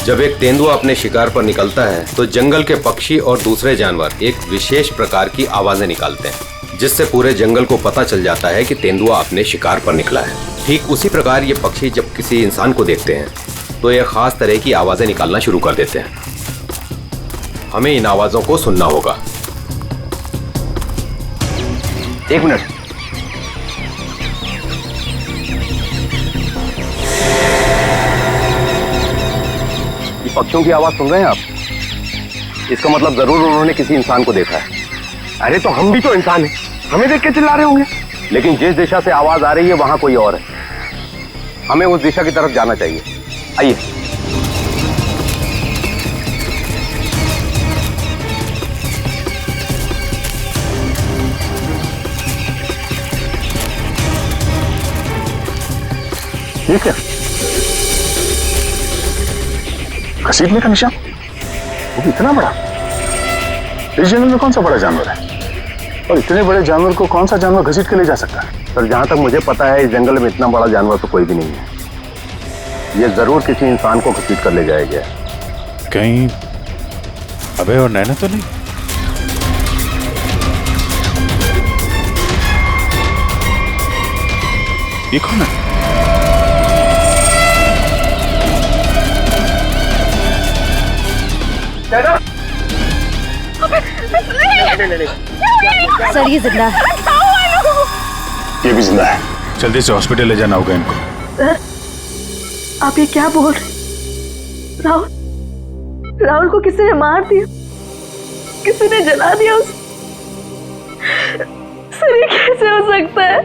जब एक तेंदुआ अपने शिकार पर निकलता है तो जंगल के पक्षी और दूसरे जानवर एक विशेष प्रकार की आवाजें निकालते हैं, जिससे पूरे जंगल को पता चल जाता है कि तेंदुआ अपने शिकार पर निकला है। ठीक उसी प्रकार ये पक्षी जब किसी इंसान को देखते हैं तो ये खास तरह की आवाजें निकालना शुरू कर देते हैं। हमें इन आवाजों को सुनना होगा।
एक मिनट, पक्षियों की आवाज सुन रहे हैं आप? इसका मतलब जरूर उन्होंने किसी इंसान को देखा है। अरे तो हम भी तो इंसान हैं, हमें देख के चिल्ला रहे होंगे। लेकिन जिस दिशा से आवाज आ रही है वहां कोई और है। हमें उस दिशा की तरफ जाना चाहिए। आइए।
ठीक है, घसीटने का निशान, वो भी इतना बड़ा। इस जंगल में कौन सा बड़ा जानवर है? और इतने बड़े जानवर को कौन सा जानवर घसीट के ले जा सकता है?
सर, जहां तक मुझे पता है इस जंगल में इतना बड़ा जानवर तो कोई भी नहीं है। ये जरूर किसी इंसान को घसीट कर ले जाया गया है।
कहीं अभय और नैना तो नहीं? ये कौन है?
सर, ये जिंदा है।
ये भी जिंदा है। जल्दी से हॉस्पिटल ले जाना होगा इनको।
सर, आप ये क्या बोल रहे? राहुल को किसी ने मार दिया, किसी ने जला दिया उसे। सर, ये कैसे हो सकता है?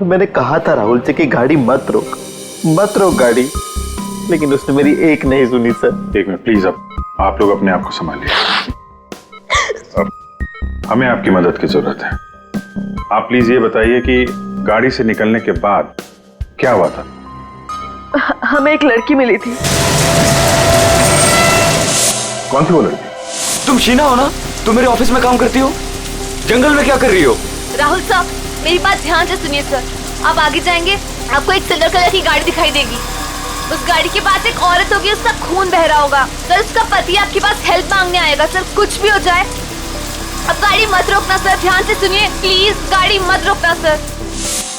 मैंने कहा था राहुल से कि गाड़ी मत रोक गाड़ी, लेकिन उसने मेरी एक नहीं सुनी सर।
एक मिनट प्लीज, अब आप लोग अपने आप को संभालिए। अब हमें आपकी मदद की जरूरत है। आप प्लीज ये बताइए कि गाड़ी से निकलने के बाद क्या हुआ था?
हमें एक लड़की मिली थी।
कौन थी वो लड़की?
तुम शीना हो ना? तुम मेरे ऑफिस में काम करती हो? जंगल में क्या कर रही हो?
राहुल साहब, मेरी बात ध्यान से सुनिए सर। आप आगे जाएंगे, आपको एक सिल्वर कलर की गाड़ी दिखाई देगी। उस गाड़ी के पास एक औरत होगी, उसका खून बह रहा होगा। सर, उसका पति आपके पास हेल्प मांगने आएगा। सर, कुछ भी हो जाए अब गाड़ी मत रोकना सर। ध्यान से सुनिए प्लीज, गाड़ी मत रोकना सर।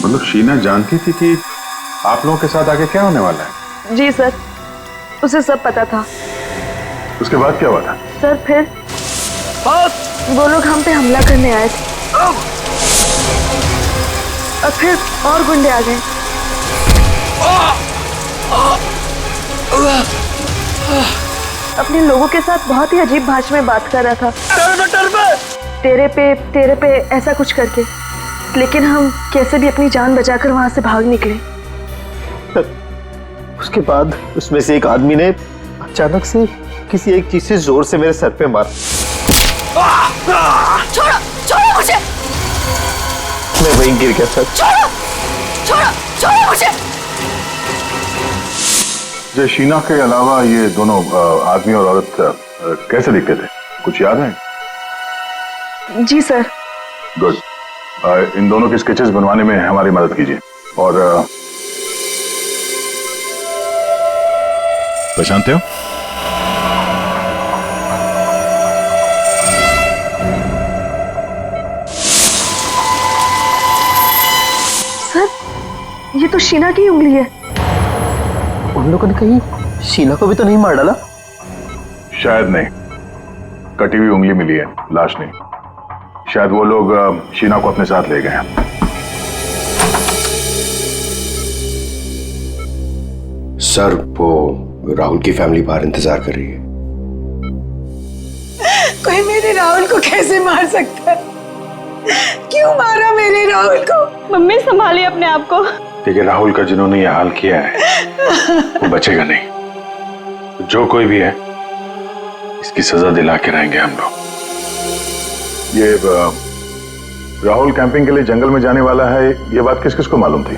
मतलब शीना जानती थी कि आप लोगों के साथ आगे क्या होने वाला है?
जी सर, उसे सब पता था।
उसके बाद क्या हुआ था?
सर, फिर
बस
वो लोग हम पे हमला करने आए थे और फिर और गुंडे आ गए। अपने लोगों के साथ बहुत ही अजीब भाषा में बात कर रहा था, तेरे पे ऐसा कुछ करके। लेकिन हम कैसे भी अपनी जान बचाकर वहां से भाग निकले।
उसके बाद उसमें से एक आदमी ने अचानक से किसी एक चीज से जोर से मेरे सर पे मारा।
छोड़ो छोड़ो मुझे,
मैं वहीं गिर गया सर।
छोड़ो छोड़ो छोड़ो मुझे।
जो शीना के अलावा ये दोनों आदमी और औरत कैसे दिखते थे, कुछ याद है?
जी सर।
गुड। इन दोनों के स्केचेस बनवाने में हमारी मदद कीजिए। और पहचानते हो?
सर ये तो शीना की उंगली है।
उन लोगों ने कहीं शीना को भी तो नहीं मार डाला?
शायद नहीं, कटी हुई उंगली मिली है, लाश नहीं। शायद वो लोग शीना को अपने साथ ले गए हैं।
सर वो राहुल की फैमिली बाहर इंतजार कर रही है।
कोई मेरे राहुल को कैसे मार सकता है? क्यों मारा मेरे राहुल को?
मम्मी संभालिए अपने आप को।
देखिए राहुल का जिन्होंने ये हाल किया है वो बचेगा नहीं। जो कोई भी है इसकी सजा दिला के रहेंगे हम लोग। ये राहुल कैंपिंग के लिए जंगल में जाने वाला है, ये बात किस किस को मालूम थी?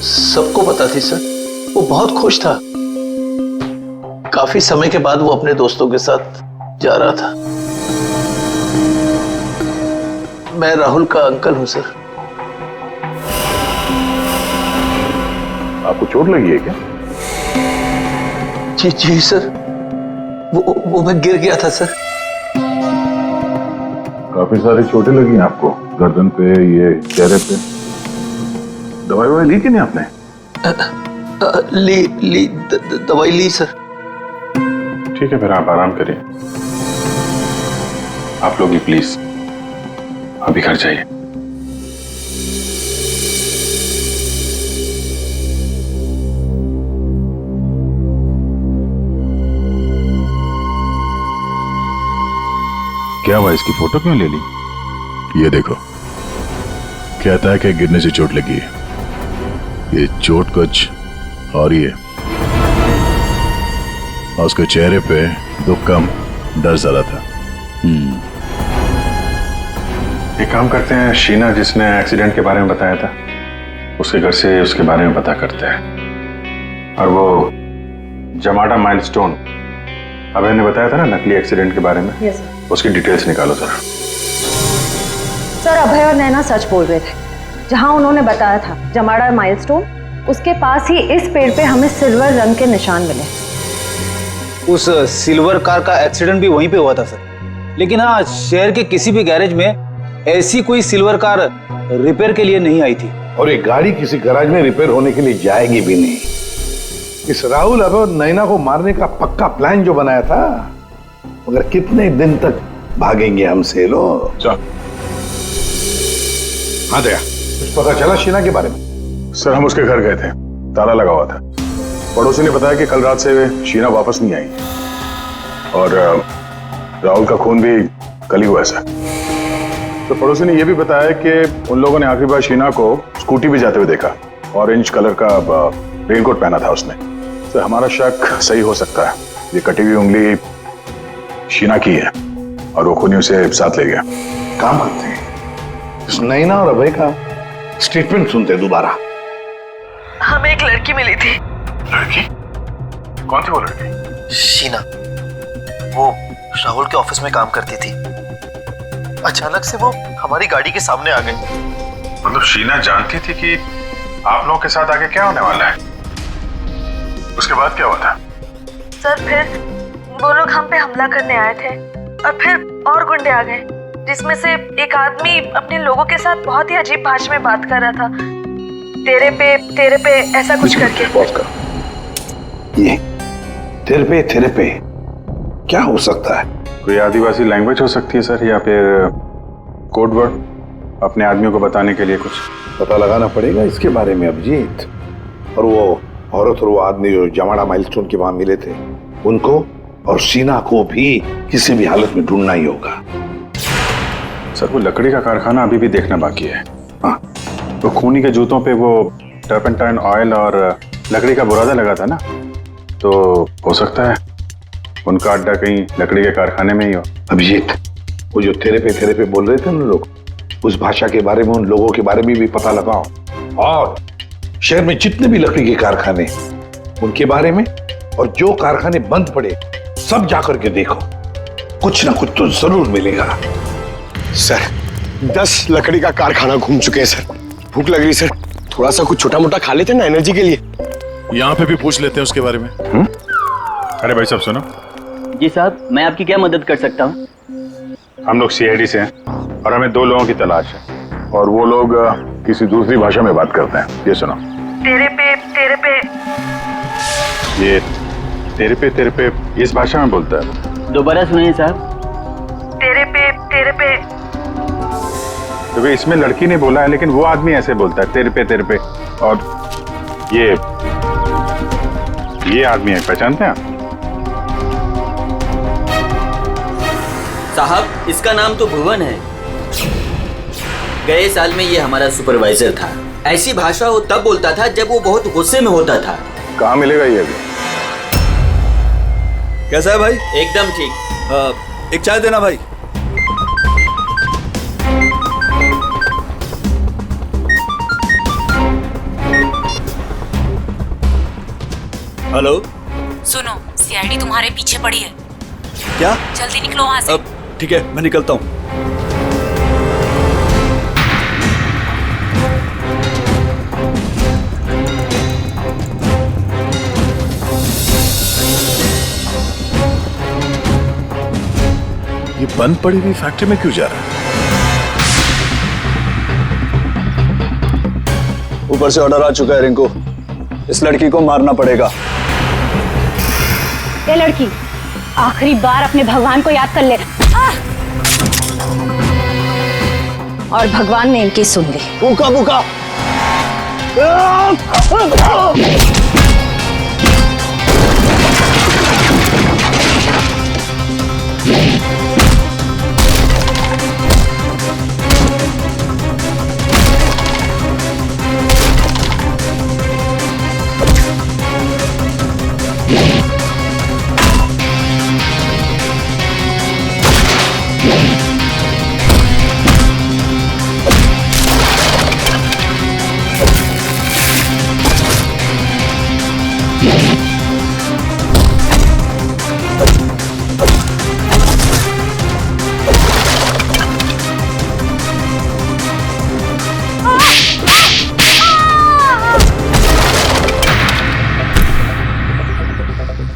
सबको पता थी सर। वो बहुत खुश था। काफी समय के बाद वो अपने दोस्तों के साथ जा रहा था। मैं राहुल का अंकल हूं सर।
आपको चोट लगी है क्या?
जी सर, वो मैं गिर गया था सर।
काफी सारी चोटें लगी हैं आपको, गर्दन पे, ये चेहरे पे। दवाई ली कि नहीं आपने?
दवाई ली सर।
ठीक है फिर आप आराम करिए। आप लोग भी प्लीज अभी घर जाइए। क्या हुआ, इसकी फोटो क्यों ले ली? ये देखो, कहता है कि गिरने से चोट लगी है। ये चोट कुछ और ही है। और उसके चेहरे पे दुख कम, डर ज्यादा था। एक काम करते हैं, शीना जिसने एक्सीडेंट के बारे में बताया था उसके घर से उसके बारे में पता करते हैं। और वो जमाडा माइलस्टोन अभय ने बताया था ना नकली एक्सीडेंट के बारे में,
यस सर।
उसकी डिटेल्स निकालो जरा।
सर अभय और नैना सच बोल रहे थे। जहां उन्होंने बताया था जमाड़ा माइलस्टोन, उसके पास ही इस पेड़ पे हमें सिल्वर रंग के निशान मिले।
उस सिल्वर कार का एक्सीडेंट भी वहीं पे हुआ था सर। लेकिन हाँ, शहर के किसी भी गैरेज में ऐसी कोई सिल्वर कार रिपेयर के लिए नहीं आई थी।
और ये गाड़ी किसी गैराज में रिपेयर होने के लिए जाएगी भी नहीं। इस राहुल अब नैना को मारने का पक्का प्लान जो बनाया था, मगर कितने दिन तक भागेंगे हमसे लोग? हाँ दया, कुछ पता चला शीना के बारे में?
सर हम उसके घर गए थे, ताला लगा हुआ था। पड़ोसी ने बताया कि कल रात से शीना वापस नहीं आई और राहुल का खून भी कल ही हुआ सर। तो पड़ोसी ने यह भी बताया कि उन लोगों ने आखिरी बार शीना को स्कूटी भी जाते हुए देखा। ऑरेंज कलर का रेनकोट पहना था उसने। तो हमारा शक सही हो सकता है, ये कटी हुई उंगली शीना की है और वो खूनी उसे साथ ले गया।
काम करते हैं, इस नैना और अभय का स्टेटमेंट सुनते दोबारा।
हमें एक लड़की मिली थी।
लड़की? कौन थी वो लड़की?
शीना, वो राहुल के ऑफिस में काम करती थी। अचानक से वो हमारी गाड़ी के सामने आ गई।
मतलब शीना जानती थी कि आप लोगों के साथ आगे क्या होने वाला है? उसके बाद क्या हुआ था?
सर फिर वो लोग हम पे हमला करने आए थे और फिर और गुंडे आ गए, जिसमें से एक आदमी अपने लोगों के साथ बहुत ही अजीब भाषा में बात कर रहा था, तेरे पे ऐसा कुछ करके।
ये तेरे पे क्या हो सकता है?
कोई आदिवासी लैंग्वेज हो सकती है सर, या फिर कोड वर्ड अपने आदमियों को बताने के लिए कुछ?
पता लगाना पड़ेगा इसके बारे में अभिजीत। और वो औरत और वो आदमी जो जमाड़ा माइलस्टोन के वहां मिले थे, उनको और शीना को भी किसी भी हालत में ढूंढना ही होगा।
सर वो लकड़ी का कारखाना अभी भी देखना बाकी है। हाँ, तो खूनी के जूतों पे वो टर्पेंटाइन ऑयल और लकड़ी का बुरादा लगा था ना, तो हो सकता है उनका अड्डा कहीं लकड़ी के कारखाने में ही हो।
अभिजीत, वो जो तेरे पे बोल रहे थे ना लोग, उस भाषा के बारे में, उन लोगों के बारे में भी पता लगाओ, और शहर में जितने भी लकड़ी के कारखाने उनके बारे में, और जो कारखाने बंद पड़े सब जाकर के देखो, कुछ ना कुछ तो जरूर मिलेगा।
सर 10 लकड़ी का कारखाना घूम चुके हैं सर। भूख लग रही सर, थोड़ा सा कुछ छोटा मोटा खा लेते ना एनर्जी के लिए।
यहाँ पे भी पूछ लेते हैं उसके बारे में।
अरे भाई साहब सुनो।
जी साहब, मैं आपकी क्या मदद कर सकता हूँ?
हम लोग सीआईडी से हैं और हमें 2 लोगों की तलाश है, और वो लोग किसी दूसरी भाषा में बात करते हैं। ये सुनो।
तेरे पे
ये तेरे पे इस भाषा में बोलता है।
दोबारा सुनिए साहब।
तेरे पे
तो इसमें लड़की ने बोला है, लेकिन वो आदमी ऐसे बोलता है, तेरे पे। और ये आदमी है, पहचानते हैं आप?
साहब इसका नाम तो भुवन है। गए साल में ये हमारा सुपरवाइजर था। ऐसी भाषा वो तब बोलता था जब वो बहुत गुस्से में होता था।
कहाँ मिलेगा ये अभी?
कैसा है भाई?
एकदम ठीक।
एक चाय देना भाई। हेलो,
सुनो, सीआईडी तुम्हारे पीछे पड़ी है।
क्या?
जल्दी निकलो वहां से।
ठीक है, मैं निकलता हूँ।
ये बंद पड़ी हुई फैक्ट्री में क्यों जा रहा है?
ऊपर से ऑर्डर आ चुका है रिंकू, इस लड़की को मारना पड़ेगा।
ये लड़की, आखिरी बार अपने भगवान को याद कर ले। और भगवान ने इनकी सुन ली।
भूखा भूखा।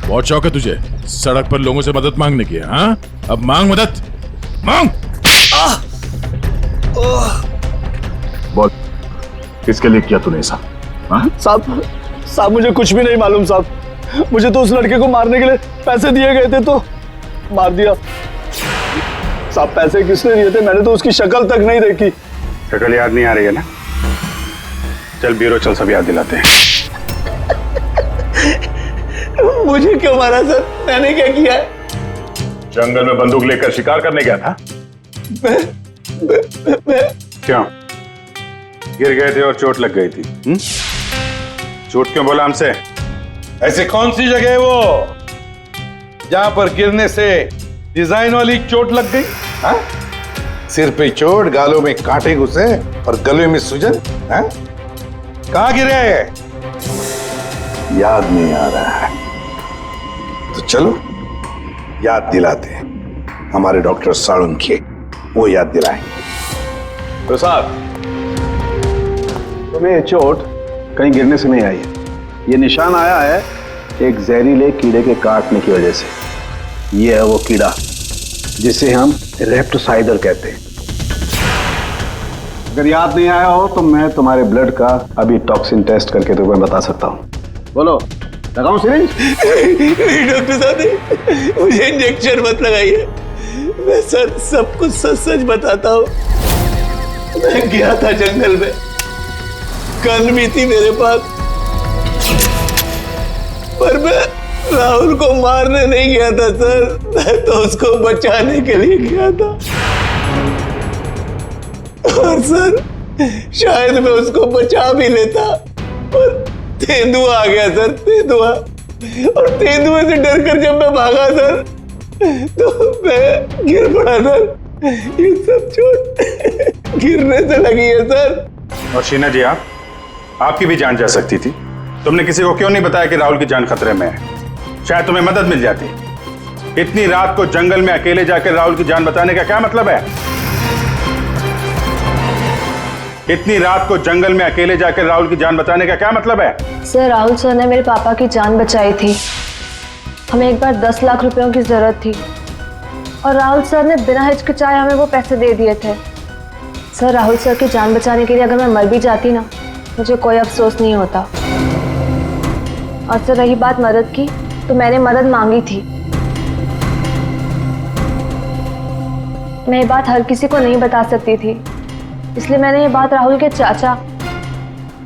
बहुत शौक है तुझे सड़क पर लोगों से मदद मांगने की? हाँ, अब मांग मदद, मांग।
बोल, किसके लिए किया तूने ऐसा?
साहब मुझे कुछ भी नहीं मालूम साहब। मुझे तो उस लड़के को मारने के लिए पैसे दिए गए थे तो मार दिया। साहब पैसे किसने दिए थे? मैंने तो उसकी शक्ल तक नहीं देखी।
शक्ल याद नहीं आ रही है ना? चल ब्यूरो चल, सब याद दिलाते हैं।
मुझे क्यों मारा सर? मैंने क्या किया है?
जंगल में बंदूक लेकर शिकार करने गया था। क्यों? गिर गए थे और चोट लग गई थी। झूठ क्यों बोला हमसे?
ऐसे कौन सी जगह है वो जहां पर गिरने से डिजाइन वाली चोट लग गई? हाँ? सिर पे चोट, गालों में कांटे घुसे और गले में सूजन। हाँ? कहां गिरे? याद नहीं आ रहा है तो चलो याद दिलाते हैं। हमारे डॉक्टर साळुंखे वो याद दिलाएंगे।
प्रसाद, तुम्हें ये चोट कहीं गिरने से नहीं आई है। ये निशान आया है एक जहरीले कीड़े के काटने की वजह से। ये है वो कीड़ा जिसे हम रेप्टोसाइडर कहते हैं। अगर याद नहीं आया हो तो मैं तुम्हारे ब्लड का अभी टॉक्सिन टेस्ट करके तुम्हें बता सकता हूँ। बोलो, लगाऊं सिरिंज?
डॉक्टर साहब मुझे इंजेक्शन मत लगाइए।
मैं सर सब कुछ सच सच बताता हूँ। मैं गया था जंगल में, गन भी थी मेरे पास, पर मैं राहुल को मारने नहीं गया था सर, मैं तो उसको बचाने के लिए गया था। और सर शायद मैं उसको बचा भी लेता, पर तेंदुआ आ गया सर, तेंदुआ। और तेंदुए से डरकर जब मैं भागा सर, तो मैं गिर पड़ा सर। ये सब चोट गिरने से लगी है सर।
और शीना जी, आपकी भी जान जा सकती थी। तुमने किसी को क्यों नहीं बताया कि राहुल की जान खतरे में है? शायद तुम्हें मदद मिल जाती। इतनी रात को जंगल में अकेले जाकर राहुल की जान बचाने का क्या मतलब है? इतनी रात को जंगल में अकेले जाकर राहुल की जान बचाने का क्या मतलब है?
सर, राहुल सर ने मेरे पापा की जान बचाई थी। हमें एक बार 10 लाख रुपयों की जरूरत थी और राहुल सर ने बिना हिचकिचाए हमें वो पैसे दे दिए थे। सर, राहुल सर की जान बचाने के लिए अगर मैं मर भी जाती ना, मुझे कोई अफसोस नहीं होता। और सर, रही बात मदद की, तो मैंने मदद मांगी थी। मैं ये बात हर किसी को नहीं बता सकती थी, इसलिए मैंने ये बात राहुल के चाचा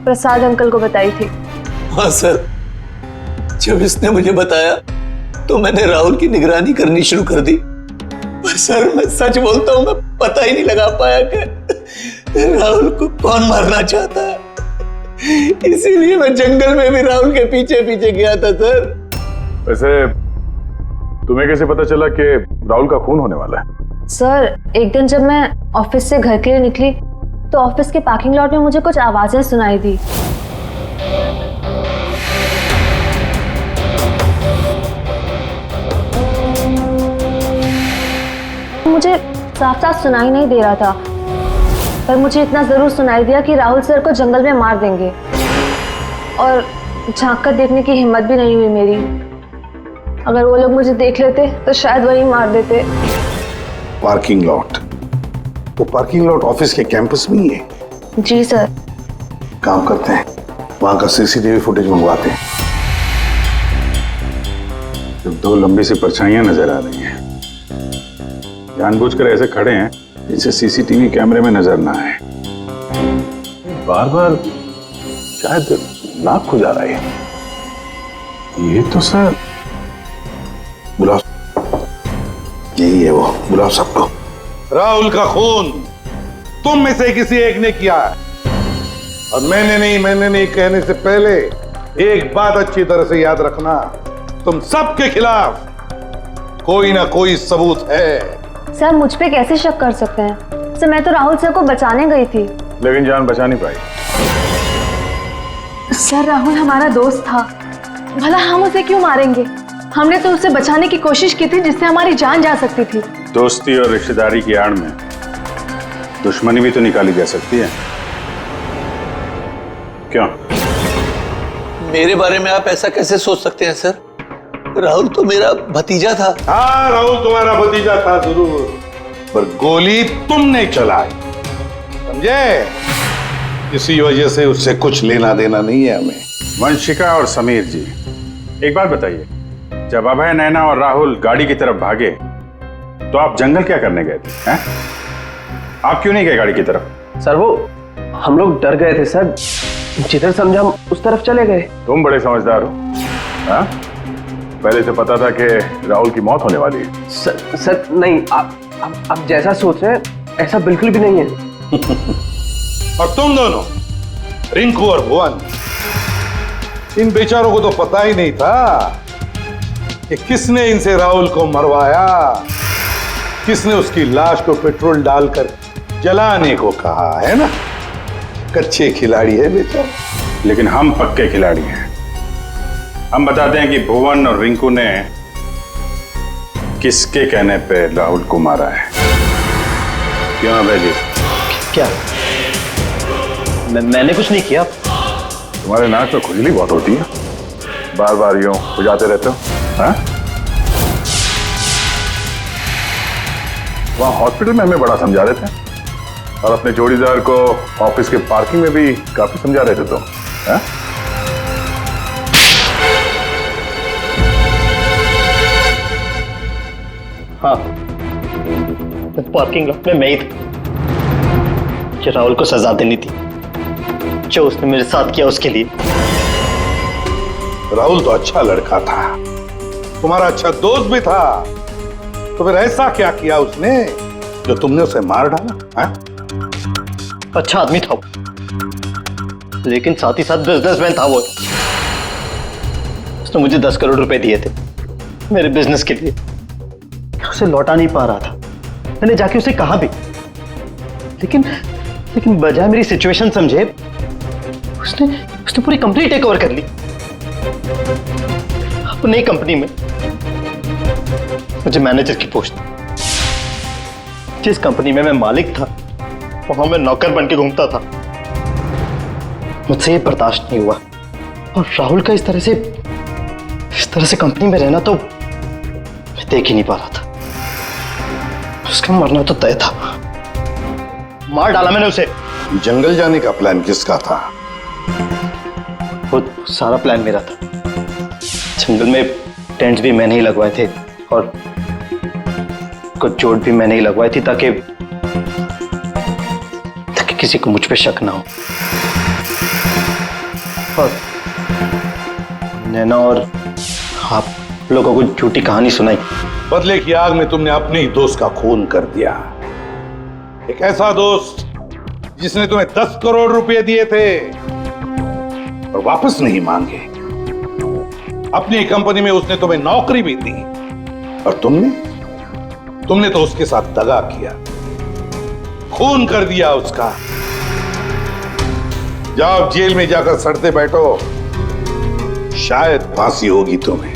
प्रसाद अंकल को बताई थी।
हाँ सर, जब इसने मुझे बताया तो मैंने राहुल की निगरानी करनी शुरू कर दी। पर सर, मैं सच बोलता हूँ, मैं पता ही नहीं लगा पाया कि राहुल को कौन मारना चाहता है। इसीलिए मैं जंगल में भी राहुल के पीछे पीछे गया था सर।
वैसे तुम्हें कैसे पता चला कि राहुल का खून होने वाला है?
सर, एक दिन जब मैं ऑफिस से घर के लिए निकली तो ऑफिस के पार्किंग लॉट में मुझे कुछ आवाजें सुनाई दी। मुझे साफ साफ सुनाई नहीं दे रहा था, पर मुझे इतना जरूर सुनाई दिया कि राहुल सर को जंगल में मार देंगे। और झांक कर देखने की हिम्मत भी नहीं हुई मेरी। अगर वो लोग मुझे देख लेते तो शायद वही मार देते।
Parking lot? वो पार्किंग लॉट ऑफिस के कैंपस में ही है?
जी सर।
काम करते हैं, वहां का सीसीटीवी फुटेज मंगवाते हैं।
जब दो लंबी सी परछाइयां नजर आ रही हैं, जानबूझकर ऐसे खड़े हैं जिससे सीसीटीवी कैमरे में नजर ना आए। बार बार शायद नाक खुजा रहा है। ये तो सर
बुलाओ, यही है वो, बुलाओ सबको। राहुल का खून तुम में से किसी एक ने किया है, और मैंने नहीं कहने से पहले एक बात अच्छी तरह से याद रखना, तुम सबके खिलाफ कोई ना कोई सबूत है।
सर, मुझ पे कैसे शक कर सकते हैं? सर, मैं तो राहुल सर को बचाने गई थी।
लेकिन जान बचा नहीं पाई।
सर, राहुल हमारा दोस्त था, भला हम उसे क्यों मारेंगे? हमने तो उसे बचाने की कोशिश की थी जिससे हमारी जान जा सकती थी।
दोस्ती और रिश्तेदारी की आड़ में दुश्मनी भी तो निकाली जा सकती है, क्यों?
मेरे बारे में आप ऐसा कैसे सोच सकते हैं सर? राहुल तो मेरा भतीजा था।
हाँ, राहुल तुम्हारा भतीजा था जरूर, पर गोली तुमने चलाई, समझे? इसी वजह से उससे कुछ लेना देना नहीं है हमें।
वंशिका और समीर जी, एक बात बताइए, जब अभय, नैना और राहुल गाड़ी की तरफ भागे तो आप जंगल क्या करने गए थे? हैं? आप क्यों नहीं गए गाड़ी की तरफ?
सर, वो हम लोग डर गए थे सर, जिधर समझा हम उस तरफ चले गए।
तुम बड़े समझदार हो। हाँ? पहले से पता था कि राहुल की मौत होने वाली है।
सर नहीं, आप जैसा सोच रहे हैं ऐसा बिल्कुल भी नहीं है।
और तुम दोनों, रिंकू और भुवन, इन बेचारों को तो पता ही नहीं था कि किसने इनसे राहुल को मरवाया, किसने उसकी लाश को पेट्रोल डालकर जलाने को कहा, है ना? कच्चे खिलाड़ी है बेचारा।
लेकिन हम पक्के खिलाड़ी हैं। हम बताते हैं कि भुवन और रिंकू ने किसके कहने पे राहुल को मारा है। क्यों अभय जी?
क्या? मैंने कुछ नहीं किया।
तुम्हारे नाक में खुजली बहुत होती है, बार बार यूं खुजाते रहते हो। हाँ? वहां हॉस्पिटल में हमें बड़ा समझा रहे थे, और अपने जोड़ीदार को ऑफिस के पार्किंग में भी काफी समझा रहे थे तुम। हाँ?
हाँ,
पार्किंग लॉट में मैं ही था कि राहुल को सजा देनी थी जो उसने मेरे साथ किया उसके लिए।
राहुल तो अच्छा लड़का था, तुम्हारा अच्छा दोस्त भी था, तो फिर ऐसा क्या किया उसने जो तुमने उसे मार डाला? है?
अच्छा आदमी था वो, लेकिन साथ ही साथ बिजनेसमैन था वो। उसने मुझे 10 करोड़ रुपए दिए थे मेरे बिजनेस के लिए, उसे लौटा नहीं पा रहा था। मैंने जाके उसे कहा भी, लेकिन बजाय मेरी सिचुएशन समझे उसने पूरी कंपनी टेक ओवर कर ली। अपनी कंपनी में मुझे मैनेजर की पोस्ट, जिस कंपनी में मैं मालिक था वहां मैं नौकर बन के घूमता था। मुझसे ये बर्दाश्त नहीं हुआ, और राहुल का इस तरह से कंपनी में रहना तो मैं देख ही नहीं पा रहा था। उसका मरना तो तय था, मार डाला मैंने उसे।
जंगल जाने का प्लान किसका था?
वो सारा प्लान मेरा था। जंगल में टेंट्स भी मैंने ही लगवाए थे और कुछ चोट भी मैंने ही लगवाई थी ताकि किसी को मुझ पे शक ना हो। और नैना और आप लोगों को झूठी कहानी सुनाई।
बदले की आग में तुमने अपने ही दोस्त का खून कर दिया। एक ऐसा दोस्त जिसने तुम्हें 10 करोड़ रुपए दिए थे और वापस नहीं मांगे। अपनी कंपनी में उसने तुम्हें नौकरी भी दी और तुमने तो उसके साथ दगा किया, खून कर दिया उसका। जाओ जेल में जाकर सड़ते बैठो, शायद फांसी होगी तुम्हें।